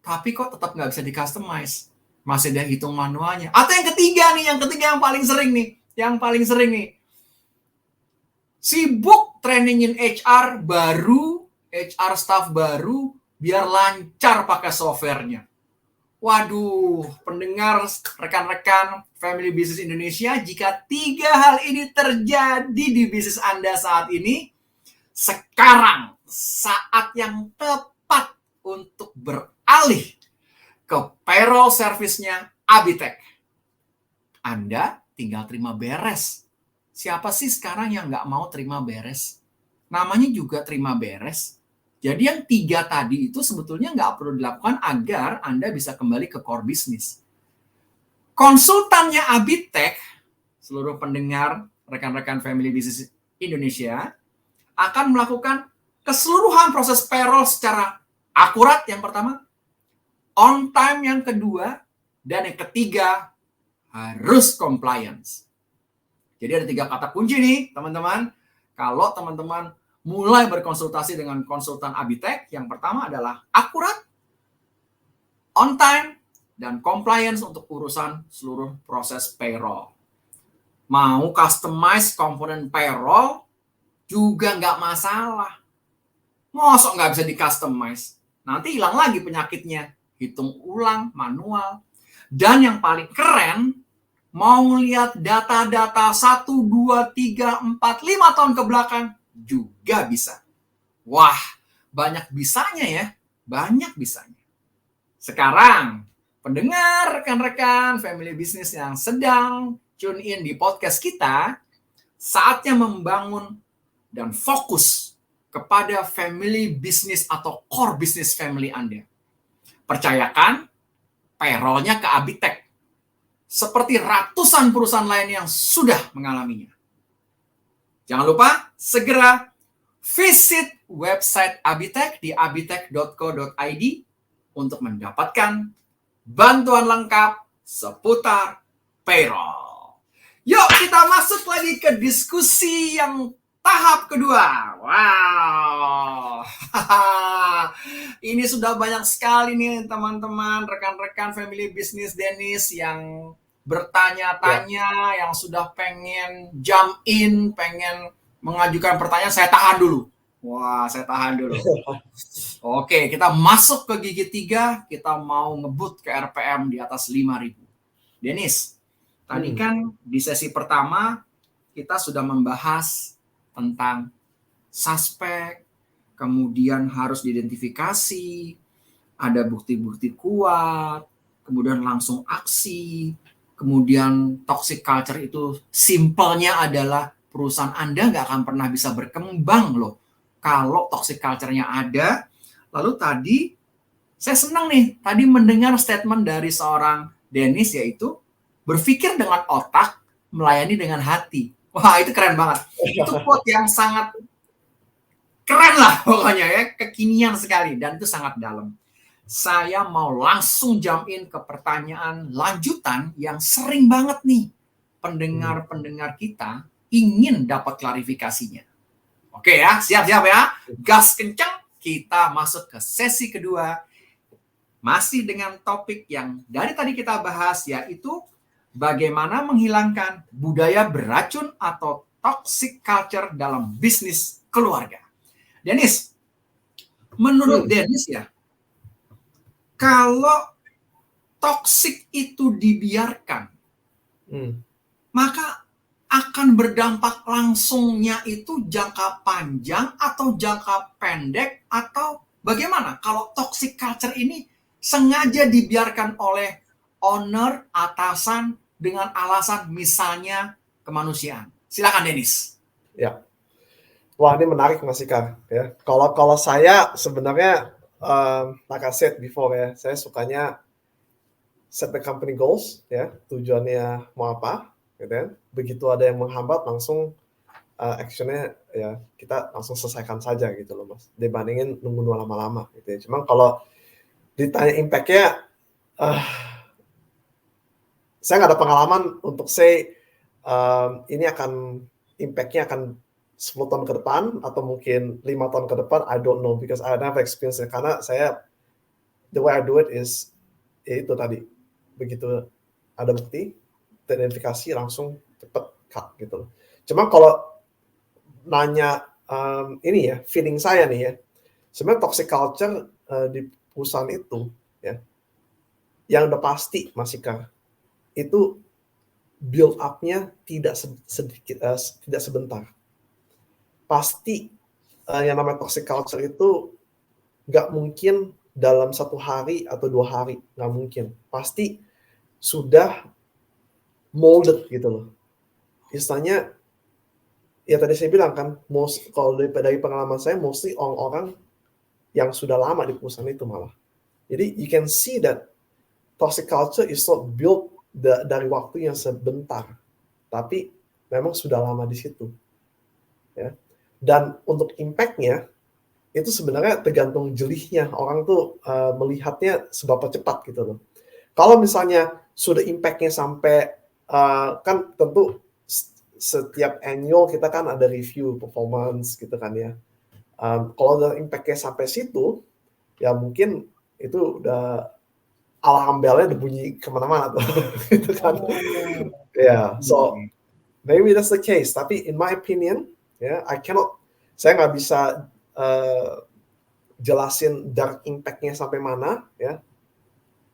tapi kok tetap nggak bisa di-customize? Masih ada hitung manualnya. Atau yang ketiga yang paling sering nih. Sibuk trainingin HR baru, HR staff baru, biar lancar pakai softwarenya. Waduh, pendengar, rekan-rekan Family Business Indonesia, jika 3 hal ini terjadi di bisnis Anda saat ini, sekarang saat yang tepat untuk beralih ke payroll service-nya Abitek. Anda tinggal terima beres. Siapa sih sekarang yang nggak mau terima beres? Namanya juga terima beres. Jadi yang 3 tadi itu sebetulnya nggak perlu dilakukan agar Anda bisa kembali ke core business. Konsultannya Abitek, seluruh pendengar, rekan-rekan Family Business Indonesia, akan melakukan keseluruhan proses payroll secara akurat yang pertama, on time yang kedua, dan yang ketiga harus compliance. Jadi ada 3 kata kunci nih teman-teman. Kalau teman-teman mulai berkonsultasi dengan konsultan Abitek, yang pertama adalah akurat, on time, dan compliance untuk urusan seluruh proses payroll. Mau customize komponen payroll juga nggak masalah. Mosok nggak bisa di-customize? Nanti hilang lagi penyakitnya. Hitung ulang, manual. Dan yang paling keren, mau ngelihat data-data 1, 2, 3, 4, 5 tahun ke belakang, juga bisa. Wah, banyak bisanya ya. Banyak bisanya. Sekarang, pendengar, rekan-rekan, family business yang sedang tune in di podcast kita, saatnya membangun dan fokus kepada family business atau core business family Anda. Percayakan payroll-nya ke Abitek. Seperti ratusan perusahaan lain yang sudah mengalaminya. Jangan lupa segera visit website Abitek di abitek.co.id untuk mendapatkan bantuan lengkap seputar payroll. Yuk kita masuk lagi ke diskusi yang tahap kedua. Wow. Ini sudah banyak sekali nih teman-teman, rekan-rekan family business Dennis yang bertanya-tanya, yang sudah pengen jump in, pengen mengajukan pertanyaan. Saya tahan dulu. Saya tahan dulu. Oke, kita masuk ke gigi 3, kita mau ngebut ke RPM di atas 5.000. Dennis, tadi kan di sesi pertama kita sudah membahas tentang suspek, kemudian harus diidentifikasi, ada bukti-bukti kuat, kemudian langsung aksi, kemudian toxic culture itu simpelnya adalah perusahaan Anda nggak akan pernah bisa berkembang loh kalau toxic culture-nya ada. Lalu tadi saya senang nih tadi mendengar statement dari seorang Dennis, yaitu berpikir dengan otak, melayani dengan hati. Wah, itu keren banget. Itu quote yang sangat keren lah pokoknya ya, kekinian sekali dan itu sangat dalam. Saya mau langsung jump in ke pertanyaan lanjutan yang sering banget nih pendengar-pendengar kita ingin dapat klarifikasinya. Oke ya, siap-siap ya. Gas kencang, kita masuk ke sesi kedua. Masih dengan topik yang dari tadi kita bahas, yaitu bagaimana menghilangkan budaya beracun atau toxic culture dalam bisnis keluarga. Dennis, menurut Dennis ya, kalau toxic itu dibiarkan, maka akan berdampak langsungnya itu jangka panjang atau jangka pendek, atau bagaimana kalau toxic culture ini sengaja dibiarkan oleh owner, atasan, dengan alasan misalnya kemanusiaan. Silakan Dennis. Ya, wah ini menarik Mas Ika ya. Kalau saya sebenarnya like I said before ya, saya sukanya set the company goals ya, tujuannya mau apa, gitu kan. Begitu ada yang menghambat langsung actionnya ya kita langsung selesaikan saja gitu loh Mas. Dibandingin nunggu lama-lama gitu ya. Cuman kalau ditanya impact-nya, saya nggak ada pengalaman untuk say ini akan impact-nya akan 10 tahun ke depan atau mungkin 5 tahun ke depan, I don't know because I never experience it. Karena saya the way I do it is ya itu tadi, begitu ada bukti, teridentifikasi langsung cepet cut gitu loh. Cuma kalau nanya ini ya, feeling saya nih ya, sebenarnya toxic culture di perusahaan itu ya, yang udah pasti Mas Ika, itu build up-nya tidak tidak sebentar. Pasti yang namanya toxic culture itu nggak mungkin dalam 1 hari atau 2 hari, nggak mungkin. Pasti sudah molded gitu loh. Istilahnya, ya tadi saya bilang kan, kalau dari pengalaman saya, mostly orang-orang yang sudah lama di perusahaan itu malah. Jadi you can see that toxic culture is not built dari waktu yang sebentar, tapi memang sudah lama di situ. Ya. Dan untuk impact-nya, itu sebenarnya tergantung jelihnya. Orang tuh melihatnya seberapa cepat gitu loh. Kalau misalnya sudah impact-nya sampai, kan tentu setiap annual kita kan ada review performance gitu kan ya. Kalau udah impact-nya sampai situ, ya mungkin itu udah alarm bell-nya udah bunyi kemana-mana tuh. Gitu kan. Yeah, so maybe that's the case. Tapi in my opinion, ya, saya nggak bisa jelasin dark impact-nya sampai mana, ya.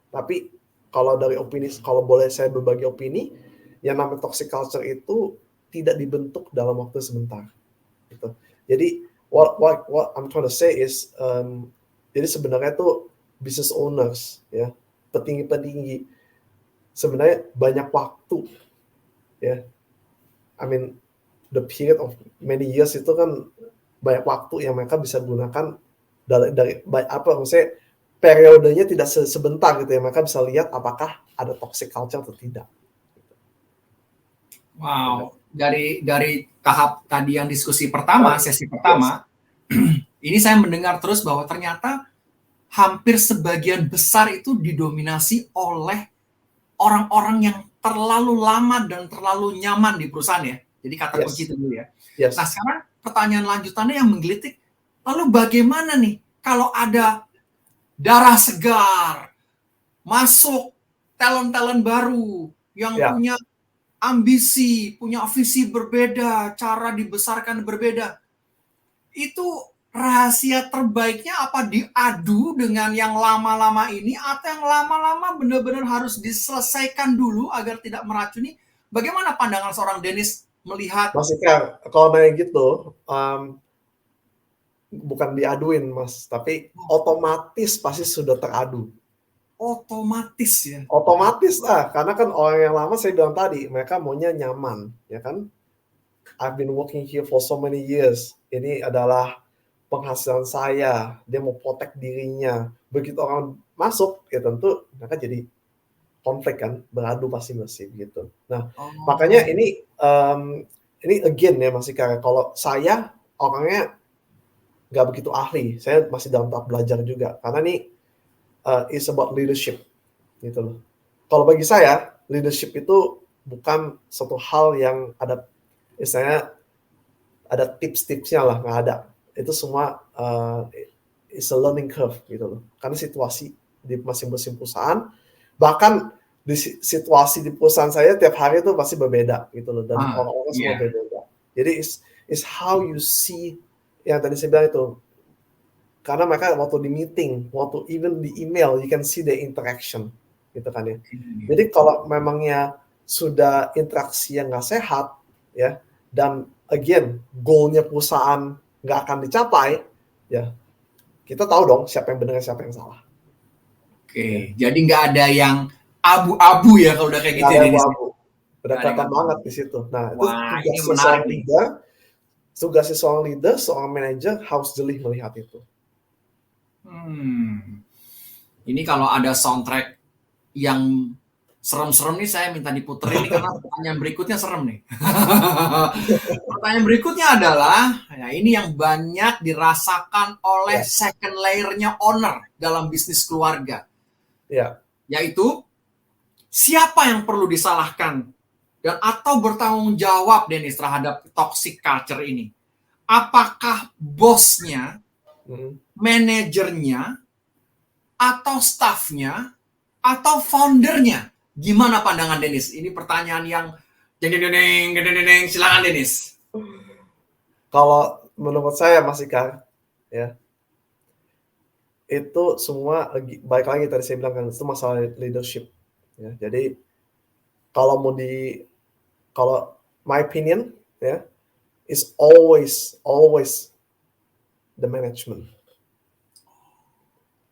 Tapi kalau dari opini, kalau boleh saya berbagi opini, yang namanya toxic culture itu tidak dibentuk dalam waktu sebentar. Gitu. Jadi what I'm trying to say is, jadi sebenarnya tuh business owners, ya, petinggi-petinggi, sebenarnya banyak waktu, ya. I mean, the period of many years itu kan banyak waktu yang mereka bisa gunakan dari apa maksudnya periodenya tidak sebentar gitu ya, mereka bisa lihat apakah ada toxic culture atau tidak. Wow, dari tahap tadi yang diskusi pertama, sesi pertama, ini saya mendengar terus bahwa ternyata hampir sebagian besar itu didominasi oleh orang-orang yang terlalu lama dan terlalu nyaman di perusahaan ya. Jadi kata kunci itu dulu ya. Yes. Nah sekarang pertanyaan lanjutannya yang menggelitik, lalu bagaimana nih kalau ada darah segar, masuk talent-talent baru yang punya ambisi, punya visi berbeda, cara dibesarkan berbeda. Itu rahasia terbaiknya apa diadu dengan yang lama-lama ini atau yang lama-lama benar-benar harus diselesaikan dulu agar tidak meracuni? Bagaimana pandangan seorang Dennis melihat? Mas Ika, kalau kayak gitu, bukan diaduin Mas, tapi otomatis pasti sudah teradu. Otomatis ya? Otomatis lah, karena kan orang yang lama saya bilang tadi, mereka maunya nyaman, ya kan? I've been working here for so many years. Ini adalah penghasilan saya, dia mau protect dirinya. Begitu orang masuk, ya tentu mereka jadi konflik kan, beradu pasti gitu. Nah, makanya ini again ya Mas Ika, kalau saya orangnya nggak begitu ahli, saya masih dalam tahap belajar juga, karena ini is about leadership, gitu loh. Kalau bagi saya, leadership itu bukan satu hal yang ada, misalnya ada tips-tipsnya lah, nggak ada. Itu semua is a learning curve gitu loh. Karena situasi di masing-masing perusahaan, bahkan di situasi di perusahaan saya tiap hari itu pasti berbeda gitu loh, dan orang-orang semua berbeda. Jadi is how you see, yang tadi saya bilang itu, karena mereka waktu di meeting, waktu even di email, you can see the interaction gitu kan ya. Jadi kalau memangnya sudah interaksi yang nggak sehat ya, dan again goalnya perusahaan nggak akan dicapai, ya kita tahu dong siapa yang benar siapa yang salah. Oke, jadi nggak ada yang abu-abu ya kalau udah kayak gitu Nggak ya, ada Dennis. abu-abu. Udah Nggak ada kelihatan abu. banget di situ. Nah, itu Wah, ini menarik nih. tugasnya seorang leader, seorang manajer harus jeli melihat itu. Ini kalau ada soundtrack yang serem-serem nih, saya minta diputerin nih karena pertanyaan berikutnya serem nih. Pertanyaan berikutnya adalah, ya ini yang banyak dirasakan oleh Ya, second layer-nya owner dalam bisnis keluarga, ya. yaitu siapa yang perlu disalahkan dan atau bertanggung jawab, Dennis, terhadap toxic culture ini? Apakah bosnya, Mhm. manajernya, atau staffnya, atau foundernya? Gimana pandangan Dennis? Ini pertanyaan yang silakan Dennis. Kalau menurut saya Mas Ika, ya, itu semua baik lagi tadi saya bilang kan itu masalah leadership. Ya, jadi kalau my opinion, ya, is always the management.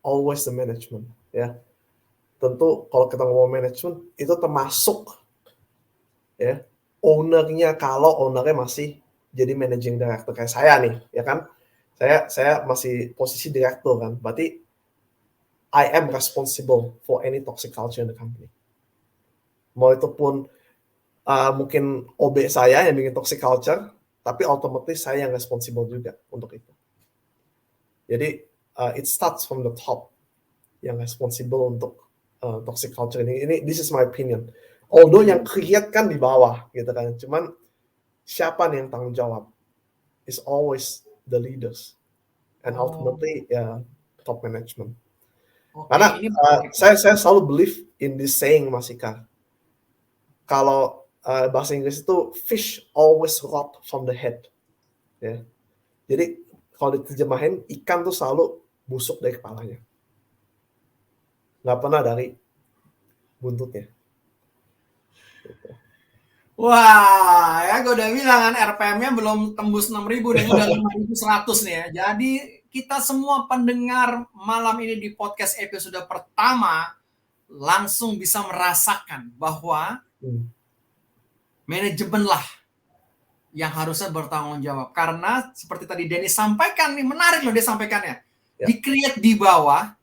Always the management, ya. Tentu kalau kita ngomong manajemen itu termasuk ya ownernya, kalau ownernya masih jadi managing director kayak saya nih, ya kan? Saya masih posisi direktur kan, berarti I am responsible for any toxic culture in the company. Mau itu pun mungkin OB saya yang bikin toxic culture, tapi ultimately saya yang responsible juga untuk itu. Jadi it starts from the top, yang responsible untuk toxic culture ini. This is my opinion. Although yang create kan di bawah gitu kan, cuman siapa nih yang tanggung jawab? Is always the leaders and ultimately top management. Karena ini saya selalu believe in this saying Mas Ika. Kalau bahasa Inggris itu fish always rot from the head. Ya. Jadi kalau diterjemahin ikan tuh selalu busuk dari kepalanya. Nggak pernah dari buntutnya. Gitu. Wah, ya gue udah bilang kan RPM-nya belum tembus 6.000 nih, udah 5.100 nih ya. Jadi kita semua pendengar malam ini di podcast episode pertama langsung bisa merasakan bahwa manajemen lah yang harusnya bertanggung jawab. Karena seperti tadi Dennis sampaikan nih, menarik loh dia sampaikannya. Ya. Di-create di bawah,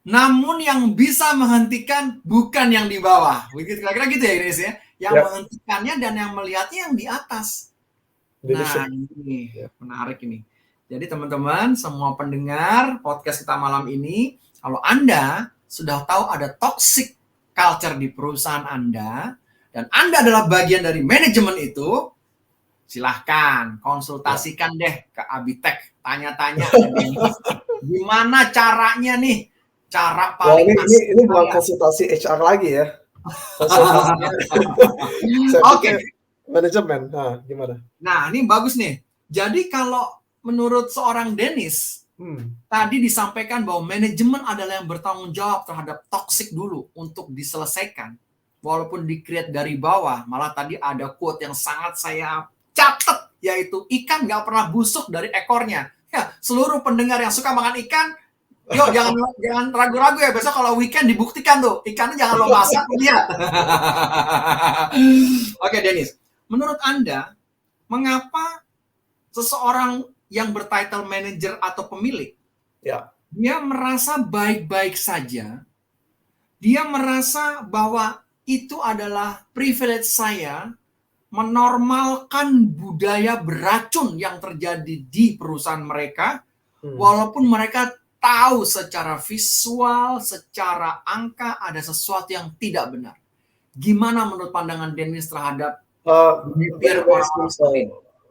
namun yang bisa menghentikan bukan yang di bawah. Begitu kira-kira gitu ya Dennis ya. Yang menghentikannya dan yang melihatnya yang di atas. Nah, ini menarik ini. Jadi teman-teman, semua pendengar podcast kita malam ini, kalau Anda sudah tahu ada toxic culture di perusahaan Anda, dan Anda adalah bagian dari manajemen itu, silahkan konsultasikan deh ke Abitek. Tanya-tanya ke Dennis. Gimana caranya nih? Cara paling ini bukan konsultasi HR lagi ya. Konsultasinya. Oke. Manajemen. Nah, gimana? Nah, ini bagus nih. Jadi kalau menurut seorang Dennis, tadi disampaikan bahwa manajemen adalah yang bertanggung jawab terhadap toxic dulu untuk diselesaikan. Walaupun di-create dari bawah, malah tadi ada quote yang sangat saya catat, yaitu ikan nggak pernah busuk dari ekornya. Ya, seluruh pendengar yang suka makan ikan, yuk jangan ragu-ragu ya, besok kalau weekend dibuktikan tuh, ikannya jangan lo masak, lihat. Oke, Dennis. Menurut Anda, mengapa seseorang yang bertitle manager atau pemilik, dia merasa baik-baik saja, dia merasa bahwa itu adalah privilege saya menormalkan budaya beracun yang terjadi di perusahaan mereka, walaupun mereka tahu secara visual, secara angka ada sesuatu yang tidak benar. Gimana menurut pandangan Dennis terhadap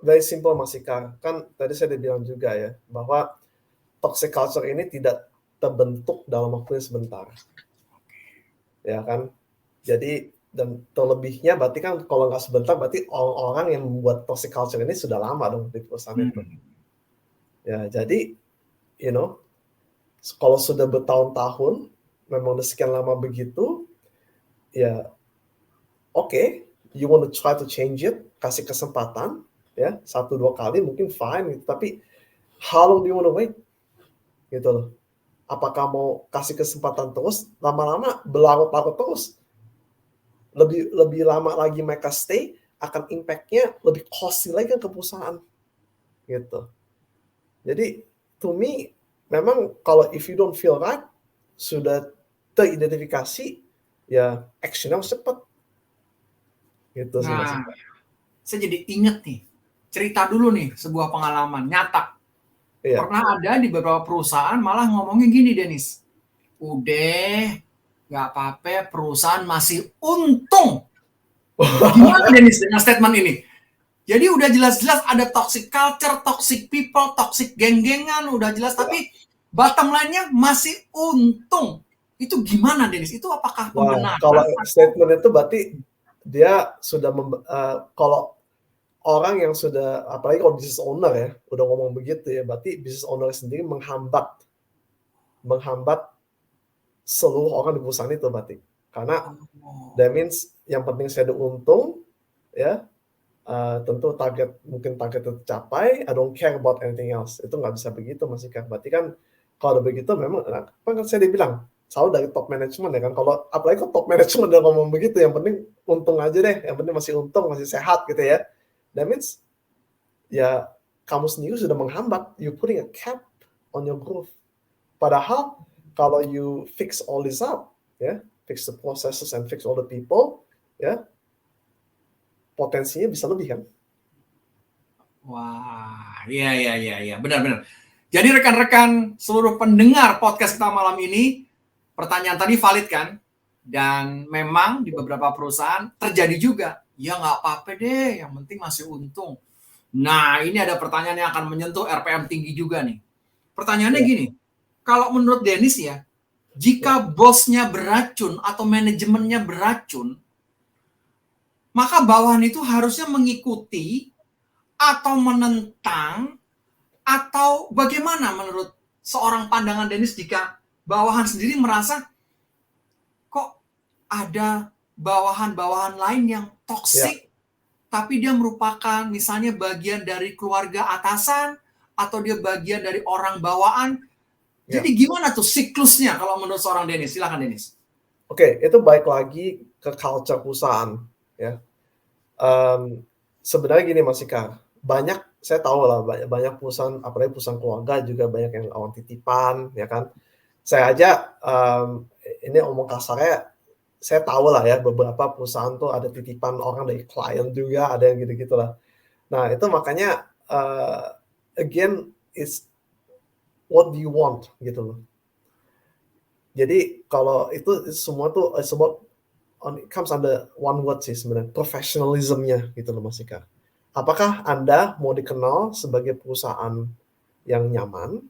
very simple Mas Ika. Kan tadi saya udah bilang juga ya, bahwa toxic culture ini tidak terbentuk dalam waktu yang sebentar. Ya kan? Jadi, dan terlebihnya berarti kan kalau nggak sebentar, berarti orang-orang yang membuat toxic culture ini sudah lama dong di perusahaan itu. Ya, jadi, kalau sudah bertahun-tahun, memang udah sekian lama begitu, ya oke, you want to try to change it, kasih kesempatan, ya 1-2 kali mungkin fine gitu, tapi how long do you want to wait? Gitu loh. apakah mau kasih kesempatan terus, lama-lama berlarut-larut terus. Lebih lama lagi mereka stay, akan impact-nya lebih costly lagi ke perusahaan, gitu. Jadi, to me, memang kalau if you don't feel right, sudah teridentifikasi, ya action-nya harus cepat. Gitu sih, Mas. Nah, saya jadi inget nih, cerita dulu nih, sebuah pengalaman nyata. Iya. Pernah ada di beberapa perusahaan malah ngomongnya gini, Dennis. Udah, nggak apa-apa, perusahaan masih untung. Gimana, Dennis, dengan statement ini? Jadi udah jelas-jelas ada toxic culture, toxic people, toxic geng-gengan, udah jelas. Tapi bottom line-nya masih untung. Itu gimana, Dennis? Itu apakah Wah, pembenaran? kalau statement itu berarti dia sudah kalau orang yang sudah, apalagi kalau business owner ya, udah ngomong begitu ya, berarti business owner sendiri menghambat seluruh orang di perusahaan itu berarti. Karena that means yang penting saya ada untung, ya, tentu mungkin target tercapai, I don't care about anything else. Itu nggak bisa begitu, Mas Ika. Berarti kan kalau begitu memang, kan saya dibilang, selalu dari top management ya kan, kalau apalagi kalau top management udah ngomong begitu, yang penting untung aja deh, yang penting masih untung, masih sehat gitu ya. That means, ya kamu sendiri sudah menghambat, you putting a cap on your growth. Padahal kalau you fix all this up, ya, fix the processes and fix all the people, ya, potensinya bisa lebih kan. Wah, iya, benar. Jadi rekan-rekan seluruh pendengar podcast kita malam ini, pertanyaan tadi valid kan? Dan memang di beberapa perusahaan terjadi juga. Ya nggak apa-apa deh, yang penting masih untung. Nah, ini ada pertanyaan yang akan menyentuh RPM tinggi juga nih. Pertanyaannya gini, kalau menurut Dennis ya, jika bosnya beracun atau manajemennya beracun, maka bawahan itu harusnya mengikuti atau menentang, atau bagaimana menurut seorang pandangan Dennis jika bawahan sendiri merasa kok ada bawahan-bawahan lain yang toksik, tapi dia merupakan misalnya bagian dari keluarga atasan, atau dia bagian dari orang bawaan. Jadi gimana tuh siklusnya kalau menurut seorang Dennis? Silakan Dennis. Oke, itu balik lagi ke culture perusahaan, ya. Sebenarnya gini Mas Ika, saya tahu lah banyak perusahaan, apalagi perusahaan keluarga juga banyak yang awam titipan, ya kan. Saya aja, ini omong kasarnya, saya tahu lah ya beberapa perusahaan tuh ada titipan orang dari klien juga, ada yang gitu-gitu lah. Nah itu makanya, again, is what do you want gitu loh. Jadi kalau itu semua tuh it comes under one word sih sebenarnya, professionalism-nya gitu loh Mas Ika. Apakah Anda mau dikenal sebagai perusahaan yang nyaman,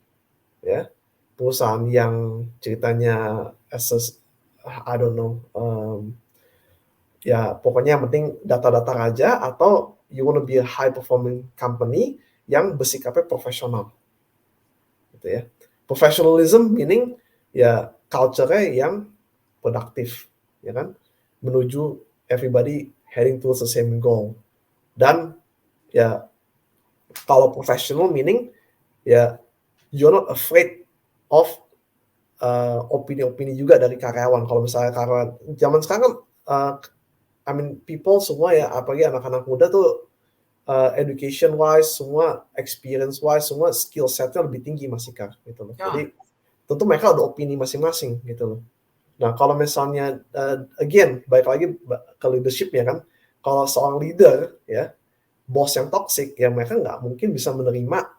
ya, perusahaan yang ceritanya I don't know, ya pokoknya yang penting data-data aja, atau you wanna be a high performing company yang bersikapnya profesional, gitu ya. Professionalism meaning ya culture-nya yang produktif, ya kan, menuju everybody heading towards the same goal. Dan ya kalau professional meaning ya you're not afraid of opini-opini juga dari karyawan. Kalau misalnya karyawan zaman sekarang I mean people semua ya, apalagi anak-anak muda tuh education wise, semua experience wise, semua skill setnya lebih tinggi Mas Ika gitu loh. Jadi tentu mereka ada opini masing-masing gitu loh. Nah kalau misalnya again balik lagi ke leadership ya kan, kalau seorang leader ya bos yang toxic ya mereka nggak mungkin bisa menerima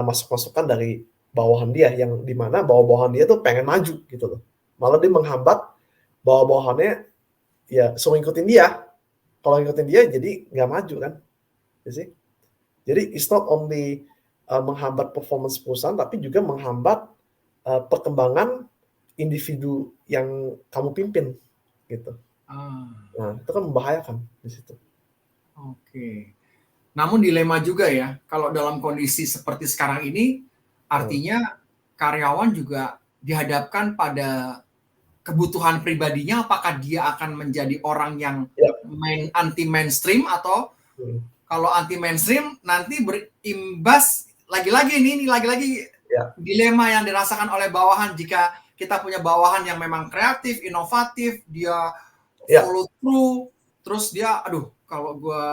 masukan dari bawahan dia, yang dimana bawahan dia tuh pengen maju gitu loh, malah dia menghambat bawahannya ya suruh ngikutin dia. Kalau ngikutin dia jadi nggak maju kan, sih. Jadi it's not only menghambat performance perusahaan, tapi juga menghambat perkembangan individu yang kamu pimpin gitu. Nah itu kan membahayakan di situ. Oke. Namun dilema juga ya, kalau dalam kondisi seperti sekarang ini, artinya karyawan juga dihadapkan pada kebutuhan pribadinya, apakah dia akan menjadi orang yang anti mainstream, atau kalau anti mainstream nanti berimbas lagi-lagi Ya. dilema yang dirasakan oleh bawahan jika kita punya bawahan yang memang kreatif, inovatif, dia Ya. follow through, terus dia, aduh, kalau gue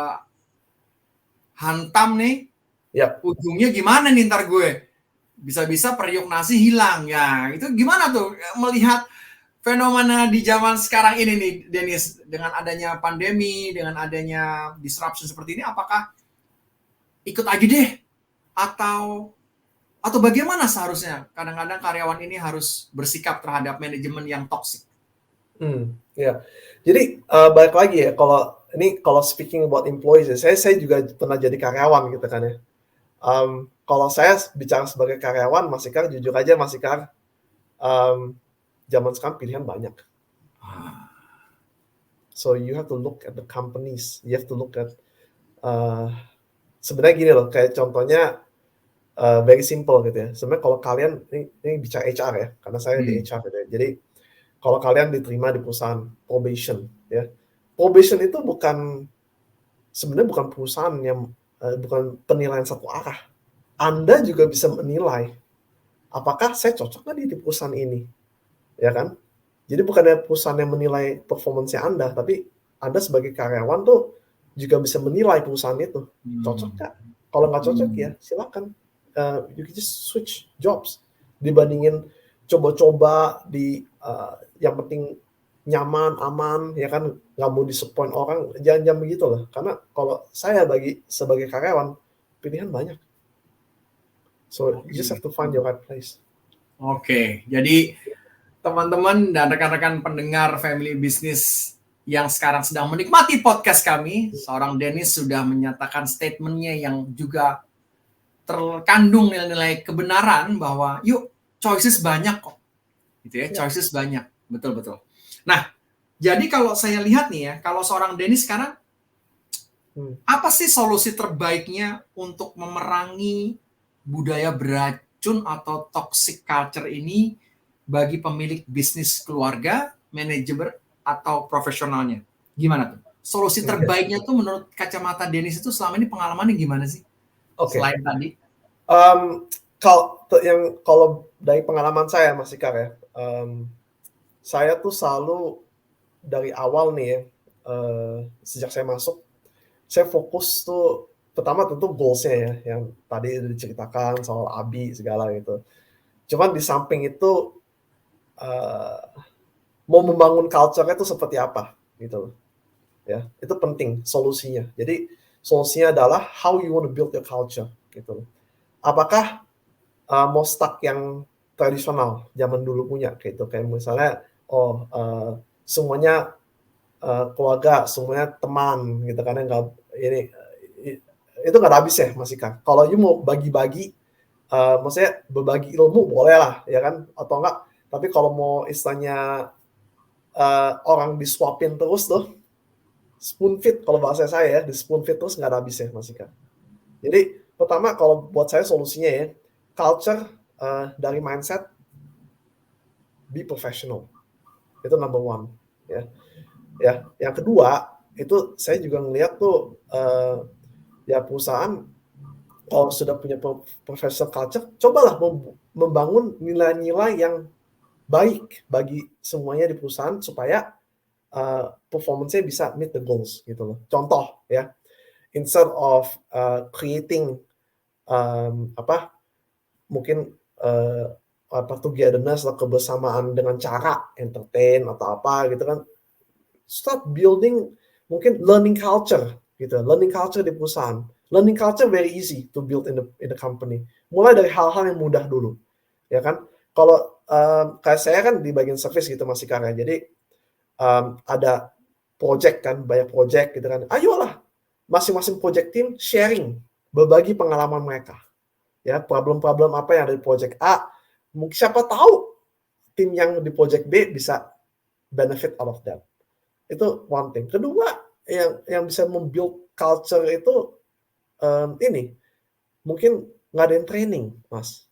hantam nih, Ya. ujungnya gimana nih ntar gue? Bisa-bisa periuk nasi hilang. Ya, itu gimana tuh melihat fenomena di zaman sekarang ini nih, Dennis, dengan adanya pandemi, dengan adanya disruption seperti ini, apakah ikut aja deh atau bagaimana seharusnya kadang-kadang karyawan ini harus bersikap terhadap manajemen yang toksik? Ya. Jadi balik lagi ya, kalau speaking about employees, saya juga pernah jadi karyawan gitu kan ya. Kalau saya bicara sebagai karyawan, Mas Ikar, jujur aja Mas Ikar, zaman sekarang pilihan banyak. So you have to look at the companies, you have to look at sebenarnya gini loh, kayak contohnya very simple gitu ya. Sebenarnya kalau kalian ini bicara HR ya, karena saya di HR gitu ya. Jadi kalau kalian diterima di perusahaan probation ya, probation itu sebenarnya bukan perusahaan yang bukan penilaian satu arah. Anda juga bisa menilai apakah saya cocok nggak di perusahaan ini, ya kan? Jadi bukan ada perusahaan yang menilai performance Anda, tapi Anda sebagai karyawan tuh juga bisa menilai perusahaan itu cocok nggak. Kalau nggak cocok ya silakan, you can just switch jobs dibandingin coba-coba di yang penting nyaman, aman, ya kan, nggak mau disappoint orang, jangan begitu lah. Karena kalau saya sebagai karyawan, pilihan banyak. So you just have to find your right place. Oke, jadi teman-teman dan rekan-rekan pendengar Family Business yang sekarang sedang menikmati podcast kami, seorang Dennis sudah menyatakan statementnya yang juga terkandung nilai-nilai kebenaran bahwa yuk choices banyak kok, gitu ya, choices banyak, betul-betul. Nah, jadi kalau saya lihat nih ya, kalau seorang Dennis sekarang, apa sih solusi terbaiknya untuk memerangi budaya beracun atau toxic culture ini bagi pemilik bisnis keluarga, manajemen, atau profesionalnya? Gimana tuh? Solusi terbaiknya tuh menurut kacamata Dennis itu selama ini pengalamannya gimana sih? Selain tadi? Kalau dari pengalaman saya, Mas Ikar ya, saya tuh selalu dari awal nih ya, sejak saya masuk, saya fokus tuh pertama tentu goals-nya ya, yang tadi udah diceritakan soal ABI segala gitu. Cuman di samping itu mau membangun culture-nya itu seperti apa gitu loh. Ya, itu penting solusinya. Jadi solusinya adalah how you want to build your culture gitu loh. Apakah mau stuck yang tradisional zaman dulu punya gitu, kayak misalnya semuanya keluarga, semuanya teman gitu kan, nggak ini itu nggak habis ya Mas Ika. Kalau you mau bagi-bagi, maksudnya berbagi ilmu boleh lah ya kan, atau enggak, tapi kalau mau istilahnya orang disuapin terus tuh, spoon feed kalau bahasa saya ya, di spoon feed terus nggak ada habisnya Mas Ika. Jadi pertama kalau buat saya solusinya ya, culture dari mindset, be professional, itu number one ya. Yang kedua itu saya juga ngelihat tuh ya perusahaan kalau sudah punya professional culture, cobalah membangun nilai-nilai yang baik bagi semuanya di perusahaan supaya performance-nya bisa meet the goals gitu loh. Contoh ya, instead of creating mungkin togetherness atau kebersamaan dengan cara entertain atau apa gitu kan, start building mungkin learning culture gitu, learning culture di perusahaan. Learning culture very easy to build in the company. Mulai dari hal-hal yang mudah dulu, ya kan? Kalau kayak saya kan di bagian service gitu Mas Ikar ya, jadi ada project kan, banyak project gitu kan. Ayolah, masing-masing project team sharing, berbagi pengalaman mereka. Ya, problem-problem apa yang ada di project A, mungkin siapa tahu tim yang di project B bisa benefit out of that. Itu one thing. Kedua, yang bisa membuild culture itu ini mungkin ngadain training, Mas.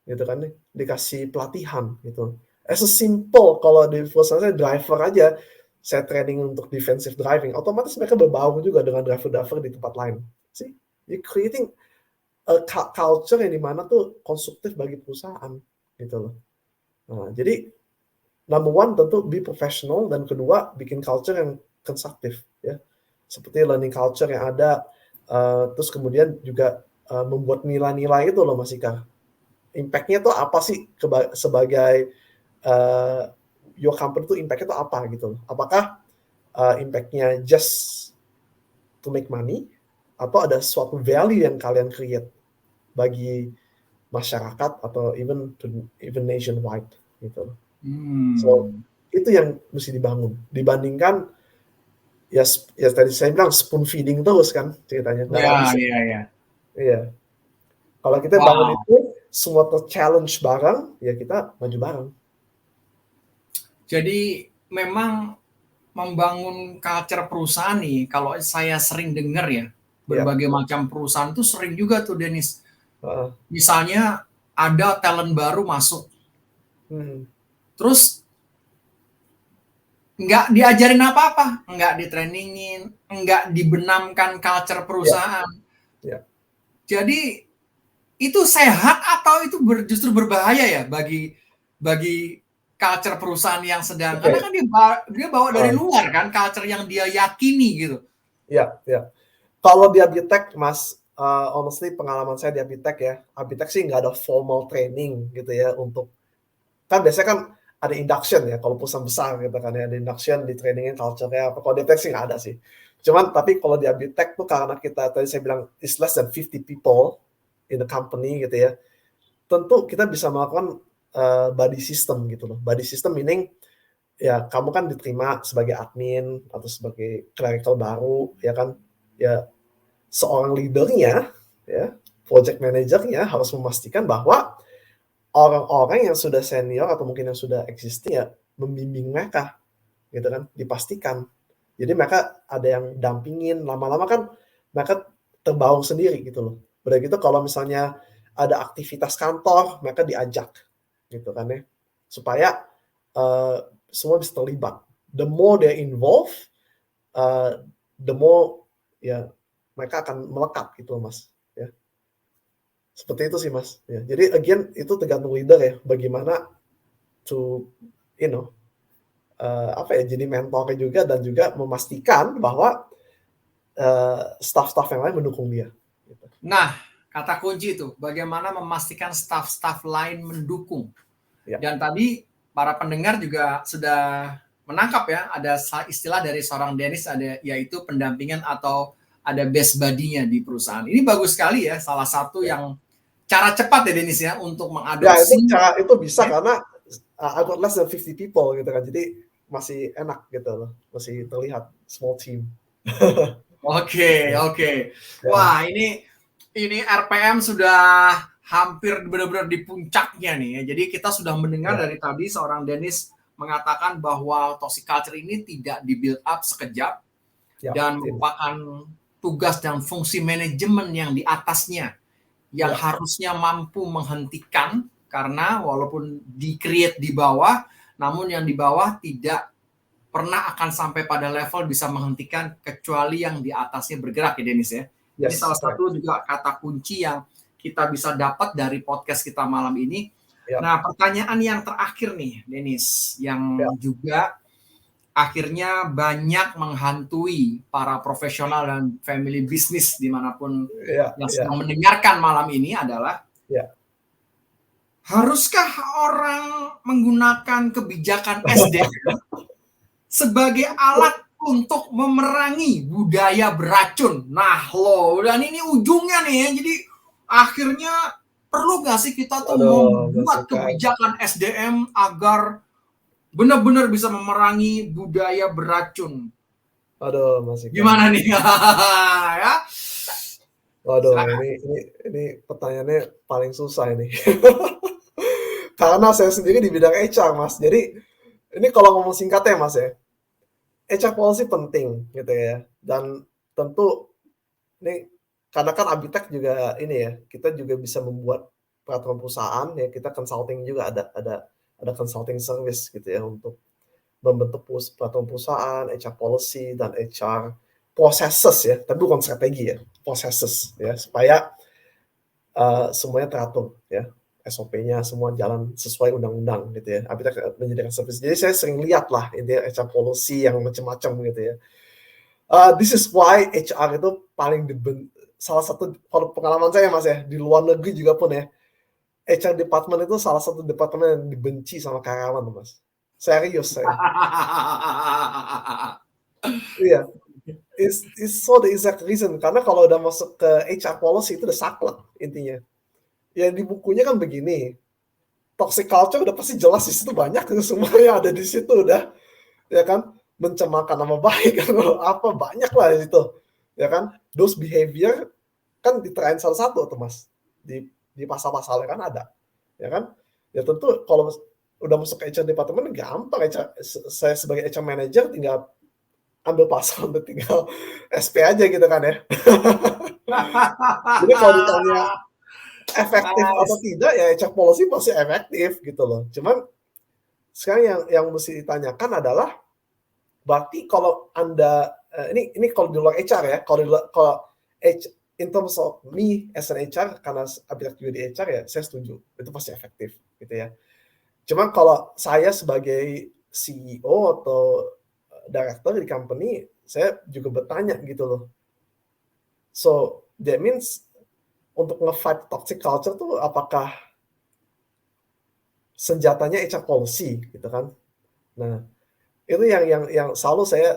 Gitu kan, dikasih pelatihan gitu. As a simple, kalau di perusahaan saya driver aja, saya training untuk defensive driving, otomatis mereka berbaur juga dengan driver-driver di tempat lain. See, you creating culture yang dimana tuh konstruktif bagi perusahaan gitu loh. Nah, jadi number one tentu be professional, dan kedua bikin culture yang konstruktif ya, seperti learning culture yang ada, terus kemudian juga membuat nilai-nilai itu loh Mas Ika. Impact-nya tuh apa sih sebagai your company tuh impact-nya tuh apa gitu loh. Apakah impact-nya just to make money, atau ada suatu value yang kalian create bagi masyarakat atau even nationwide gitu. So itu yang mesti dibangun, dibandingkan ya tadi saya bilang spoon feeding terus kan ceritanya, nggak ada habisnya. Iya. Kalau kita bangun itu semua challenge bareng, ya kita maju bareng. Jadi memang membangun culture perusahaan nih, kalau saya sering dengar ya, berbagai macam perusahaan tuh sering juga tuh Dennis. Misalnya ada talent baru masuk, terus nggak diajarin apa-apa, nggak ditrainingin, nggak dibenamkan culture perusahaan. Jadi itu sehat atau itu justru berbahaya ya bagi culture perusahaan yang sedang, karena kan dia bawa dari luar kan, culture yang dia yakini gitu. Ya. Kalau di Abitek, Mas, honestly pengalaman saya di Abitek ya, Abitek sih nggak ada formal training gitu ya, untuk kan biasanya kan ada induction ya kalau perusahaan besar gitu kan ya, ada induction di trainingin culture-nya. Kalau di Abitek sih nggak ada sih. Cuman tapi kalau di Abitek tuh karena kita tadi saya bilang is less than 50 people in the company gitu ya, tentu kita bisa melakukan buddy system gitu loh. Buddy system meaning ya kamu kan diterima sebagai admin atau sebagai clerical baru ya kan, ya seorang leadernya ya, project manajernya harus memastikan bahwa orang-orang yang sudah senior atau mungkin yang sudah existing ya membimbing mereka gitu kan, dipastikan. Jadi mereka ada yang dampingin, lama-lama kan mereka terbaur sendiri gitu loh. Udah gitu kalau misalnya ada aktivitas kantor, mereka diajak gitu kan ya, supaya semua bisa terlibat. The more they involved, the more ya mereka akan melekat gitu Mas ya. Seperti itu sih Mas ya. Jadi again itu tergantung leader ya, bagaimana to jadi mentornya juga, dan juga memastikan bahwa staff-staff yang lain mendukung dia gitu. Nah, kata kunci itu bagaimana memastikan staff-staff lain mendukung. Dan tadi para pendengar juga sudah menangkap ya, ada istilah dari seorang Dennis, ada yaitu pendampingan atau ada best buddy-nya di perusahaan. Ini bagus sekali ya, salah satu yang cara cepat ya Dennis ya untuk mengadopsi. Ya itu bisa karena I got less than 50 people gitu kan, jadi masih enak gitu loh, masih terlihat small team. Oke. Wah, ini RPM sudah hampir benar-benar di puncaknya nih ya. Jadi kita sudah mendengar dari tadi seorang Dennis mengatakan bahwa toxic culture ini tidak di-build up sekejap dan merupakan tugas dan fungsi manajemen yang di atasnya yang harusnya mampu menghentikan, karena walaupun di-create di bawah, namun yang di bawah tidak pernah akan sampai pada level bisa menghentikan kecuali yang di atasnya bergerak ya Dennis ya. Ini salah satu juga kata kunci yang kita bisa dapat dari podcast kita malam ini. Nah, pertanyaan yang terakhir nih Dennis, yang juga akhirnya banyak menghantui para profesional dan family business dimanapun yang sedang mendengarkan malam ini adalah haruskah orang menggunakan kebijakan SDM sebagai alat untuk memerangi budaya beracun? Nah loh, dan ini ujungnya nih ya. Jadi akhirnya perlu nggak sih kita tuh membuat kebijakan SDM agar benar-benar bisa memerangi budaya beracun? Aduh, Mas Ika. Gimana nih? Ya. Waduh, ini pertanyaannya paling susah ini. Karena saya sendiri di bidang HR, Mas. Jadi ini kalau ngomong singkatnya, Mas ya, HR policy penting gitu ya. Dan tentu ini karena kan Abitek juga ini ya, kita juga bisa membuat peraturan perusahaan ya, kita consulting juga ada consulting service gitu ya untuk membentuk peraturan perusahaan, HR policy dan HR processes ya, tapi bukan strategi ya, processes ya, supaya semuanya teratur ya, SOP-nya semua jalan sesuai undang-undang gitu ya. Apitech menyediakan service. Jadi saya sering lihat lah ini HR policy yang macam-macam gitu ya. This is why HR itu paling salah satu kalau pengalaman saya Mas ya, di luar negeri juga pun ya, HR department itu salah satu departemen yang dibenci sama karyawan Mas. Serius saya. Iya. It's so the exact reason. Karena kalau udah masuk ke HR policy itu udah saklek intinya. Ya di bukunya kan begini, toxic culture udah pasti jelas di situ banyak semua yang ada di situ udah, ya kan, mencemarkan nama baik atau apa banyak lah di situ, ya kan. Those behavior kan diterain satu-satu tuh Mas, di pasal-pasalnya kan ada, ya kan. Ya tentu kalau udah masuk ke HR department gampang, saya sebagai HR manager tinggal ambil pasal udah tinggal SP aja gitu kan ya. Jadi kalau ditanya efektif atau tidak ya HR policy pasti efektif gitu loh. Cuman sekarang yang mesti ditanyakan adalah berarti kalau Anda ini kalau di luar HR ya, kalau in terms of me as an HR karena Abitech juga di HR ya, saya setuju itu pasti efektif gitu ya. Cuman kalau saya sebagai CEO atau director di company, saya juga bertanya gitu loh. So that means untuk nge-fight toxic culture tuh apakah senjatanya HR policy gitu kan? Nah, itu yang selalu saya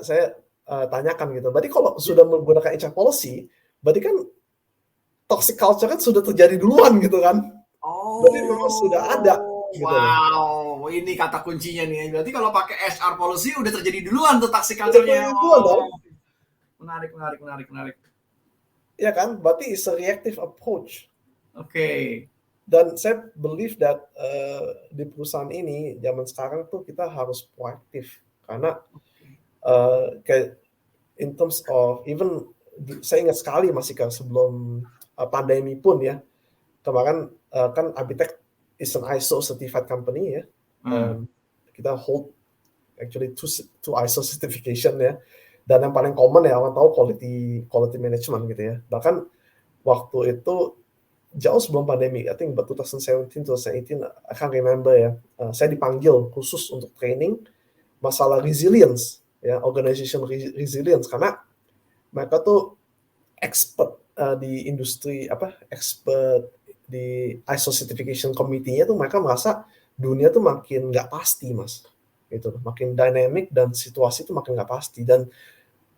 tanyakan gitu. Berarti kalau sudah menggunakan HR policy, berarti kan toxic culture kan sudah terjadi duluan gitu kan? Berarti memang sudah ada. Gitu wow, loh. Ini kata kuncinya nih. Berarti kalau pakai HR policy udah terjadi duluan tuh toxic culture-nya. Menarik. Ya kan? Berarti it's a reactive approach. Oke. Dan saya believe that di perusahaan ini zaman sekarang tuh kita harus proaktif karena kayak in terms of even saya ingat sekali masih kan sebelum pandemi pun ya, kemarin kan Abitech is an ISO certified company ya. Kita hold actually two ISO certification ya. Dan yang paling common ya orang tahu quality management gitu ya. Bahkan waktu itu jauh sebelum pandemi, I think 2017, 2018, I can't remember ya. Saya dipanggil khusus untuk training masalah resilience ya, organization resilience karena mereka tuh expert di industri expert di ISO certification committee-nya tuh mereka merasa dunia tuh makin nggak pasti Mas, gitu, makin dynamic dan situasi tuh makin nggak pasti dan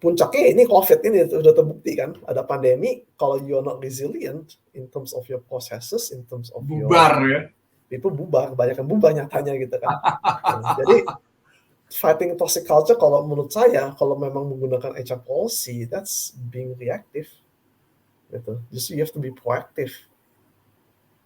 puncaknya ini COVID ini sudah terbukti kan, ada pandemi, kalau you're not resilient in terms of your processes, in terms of bubar ya, itu bubar, kebanyakan bubar nyatanya gitu kan. Jadi fighting toxic culture kalau menurut saya kalau memang menggunakan HR policy, that's being reactive. Gitu. Just you have to be proactive.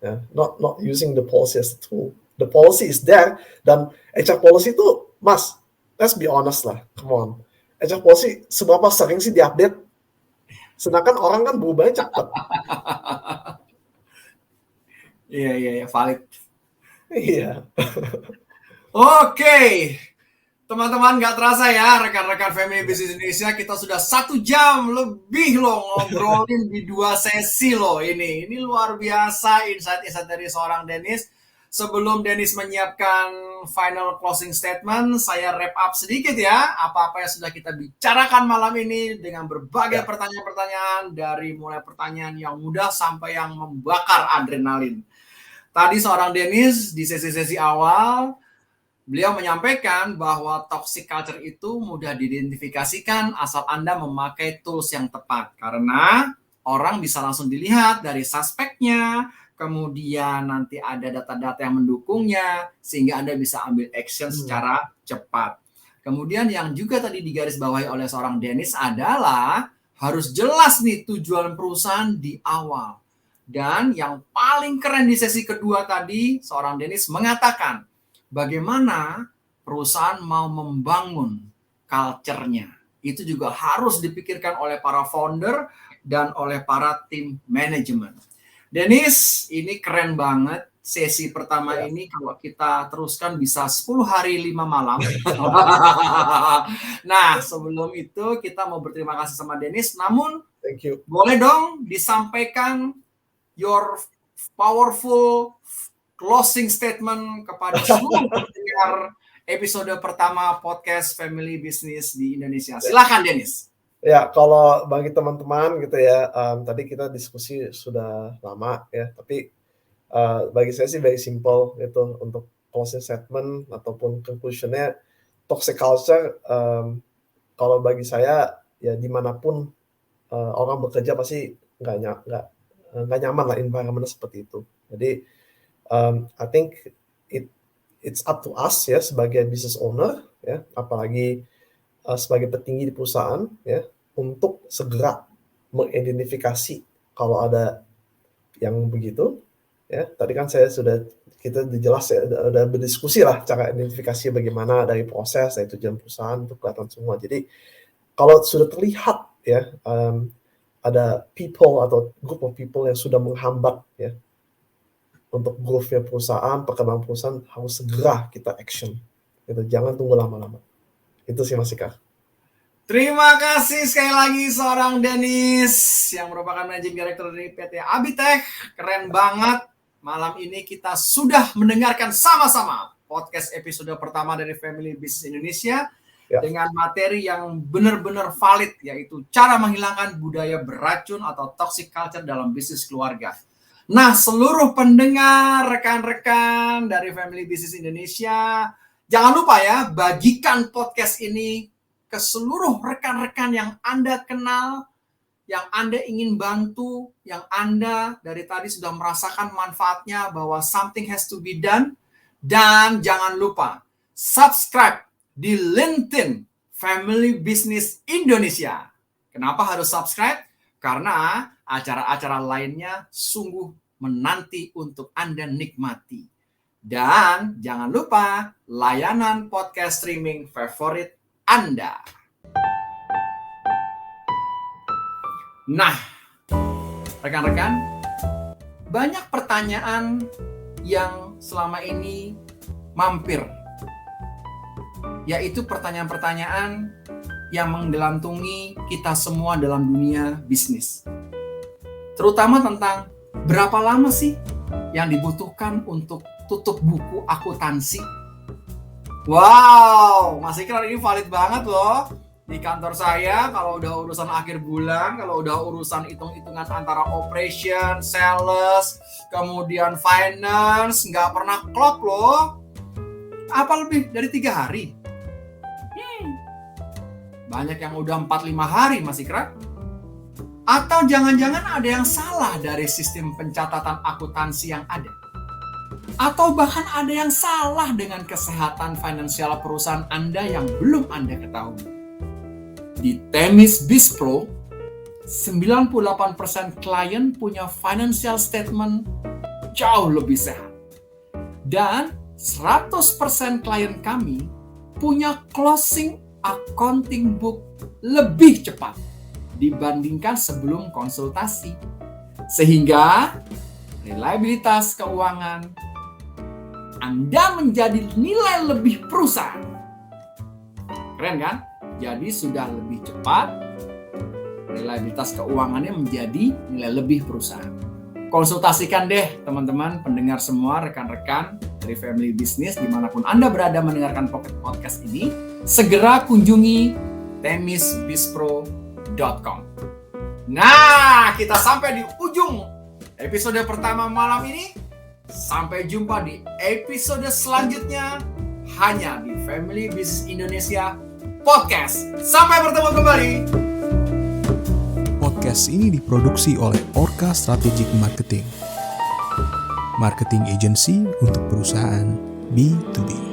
Yeah, not using the policy as a tool. The policy is there dan HR policy itu, Mas, let's be honest lah, come on. HR policy seberapa sering sih diupdate? Sedangkan orang kan berubahnya cepat. Iya, valid. Iya. Oke. Teman-teman, nggak terasa ya, rekan-rekan Family Business Indonesia, kita sudah 1 jam lebih loh ngobrolin di 2 sesi loh ini. Ini luar biasa insight-insight dari seorang Dennis. Sebelum Dennis menyiapkan final closing statement, saya wrap up sedikit ya, apa-apa yang sudah kita bicarakan malam ini dengan berbagai pertanyaan-pertanyaan, dari mulai pertanyaan yang mudah sampai yang membakar adrenalin. Tadi seorang Dennis di sesi-sesi awal, beliau menyampaikan bahwa toxic culture itu mudah diidentifikasikan asal Anda memakai tools yang tepat. Karena orang bisa langsung dilihat dari suspeknya, kemudian nanti ada data-data yang mendukungnya, sehingga Anda bisa ambil action secara cepat. Kemudian yang juga tadi digarisbawahi oleh seorang Dennis adalah harus jelas nih tujuan perusahaan di awal. Dan yang paling keren di sesi kedua tadi, seorang Dennis mengatakan, bagaimana perusahaan mau membangun culture-nya. Itu juga harus dipikirkan oleh para founder dan oleh para tim manajemen. Dennis, ini keren banget. Sesi pertama ini kalau kita teruskan bisa 10 hari 5 malam. Nah, sebelum itu kita mau berterima kasih sama Dennis. Namun, boleh dong disampaikan your powerful closing statement kepada seluruh pendengar episode pertama podcast Family Business di Indonesia. Silakan Dennis. Ya, kalau bagi teman-teman gitu ya, tadi kita diskusi sudah lama ya, tapi bagi saya sih very simple gitu untuk closing statement ataupun conclusion-nya, toxic culture kalau bagi saya ya dimanapun orang bekerja pasti nggak nyaman lah environment seperti itu. Jadi I think it's up to us ya sebagai business owner ya, apalagi sebagai petinggi di perusahaan ya, untuk segera mengidentifikasi kalau ada yang begitu ya. Tadi kan kita jelas ya, udah berdiskusi lah cara identifikasi bagaimana dari proses, dari tujuan perusahaan untuk kelihatan semua. Jadi kalau sudah terlihat ya ada people atau group of people yang sudah menghambat ya untuk growth-nya perusahaan, perkembangan perusahaan, harus segera kita action. Gitu. Jangan tunggu lama-lama. Itu sih Mas Ika. Terima kasih sekali lagi seorang Dennis yang merupakan Managing Director dari PT Abitech. Keren banget. Malam ini kita sudah mendengarkan sama-sama podcast episode pertama dari Family Business Indonesia dengan materi yang benar-benar valid, yaitu cara menghilangkan budaya beracun atau toxic culture dalam bisnis keluarga. Nah, seluruh pendengar, rekan-rekan dari Family Business Indonesia, jangan lupa ya, bagikan podcast ini ke seluruh rekan-rekan yang Anda kenal, yang Anda ingin bantu, yang Anda dari tadi sudah merasakan manfaatnya bahwa something has to be done. Dan jangan lupa, subscribe di LinkedIn Family Business Indonesia. Kenapa harus subscribe? Karena acara-acara lainnya sungguh menanti untuk Anda nikmati. Dan jangan lupa layanan podcast streaming favorit Anda. Nah, rekan-rekan, banyak pertanyaan yang selama ini mampir, yaitu pertanyaan-pertanyaan yang menggelantungi kita semua dalam dunia bisnis. Terutama tentang berapa lama sih yang dibutuhkan untuk tutup buku akuntansi. Wow, Mas Ikrar, ini valid banget loh. Di kantor saya, kalau udah urusan akhir bulan, kalau udah urusan hitung-hitungan antara operation, sales, kemudian finance, nggak pernah klop loh. Apa lebih dari 3 hari? Banyak yang udah 4-5 hari, Mas Ikrar. Atau jangan-jangan ada yang salah dari sistem pencatatan akuntansi yang ada. Atau bahkan ada yang salah dengan kesehatan finansial perusahaan Anda yang belum Anda ketahui. Di Themis BizPro, 98% klien punya financial statement jauh lebih sehat. Dan 100% klien kami punya closing accounting book lebih cepat dibandingkan sebelum konsultasi. Sehingga reliabilitas keuangan Anda menjadi nilai lebih perusahaan. Keren kan? Jadi sudah lebih cepat, reliabilitas keuangannya menjadi nilai lebih perusahaan. Konsultasikan deh teman-teman, pendengar semua, rekan-rekan dari Family Business, dimanapun Anda berada mendengarkan podcast ini, segera kunjungi themisbizpro.com. Nah, kita sampai di ujung episode pertama malam ini. Sampai jumpa di episode selanjutnya hanya di Family Business Indonesia Podcast. Sampai bertemu kembali. Podcast ini diproduksi oleh Orca Strategic Marketing, marketing agency untuk perusahaan B2B.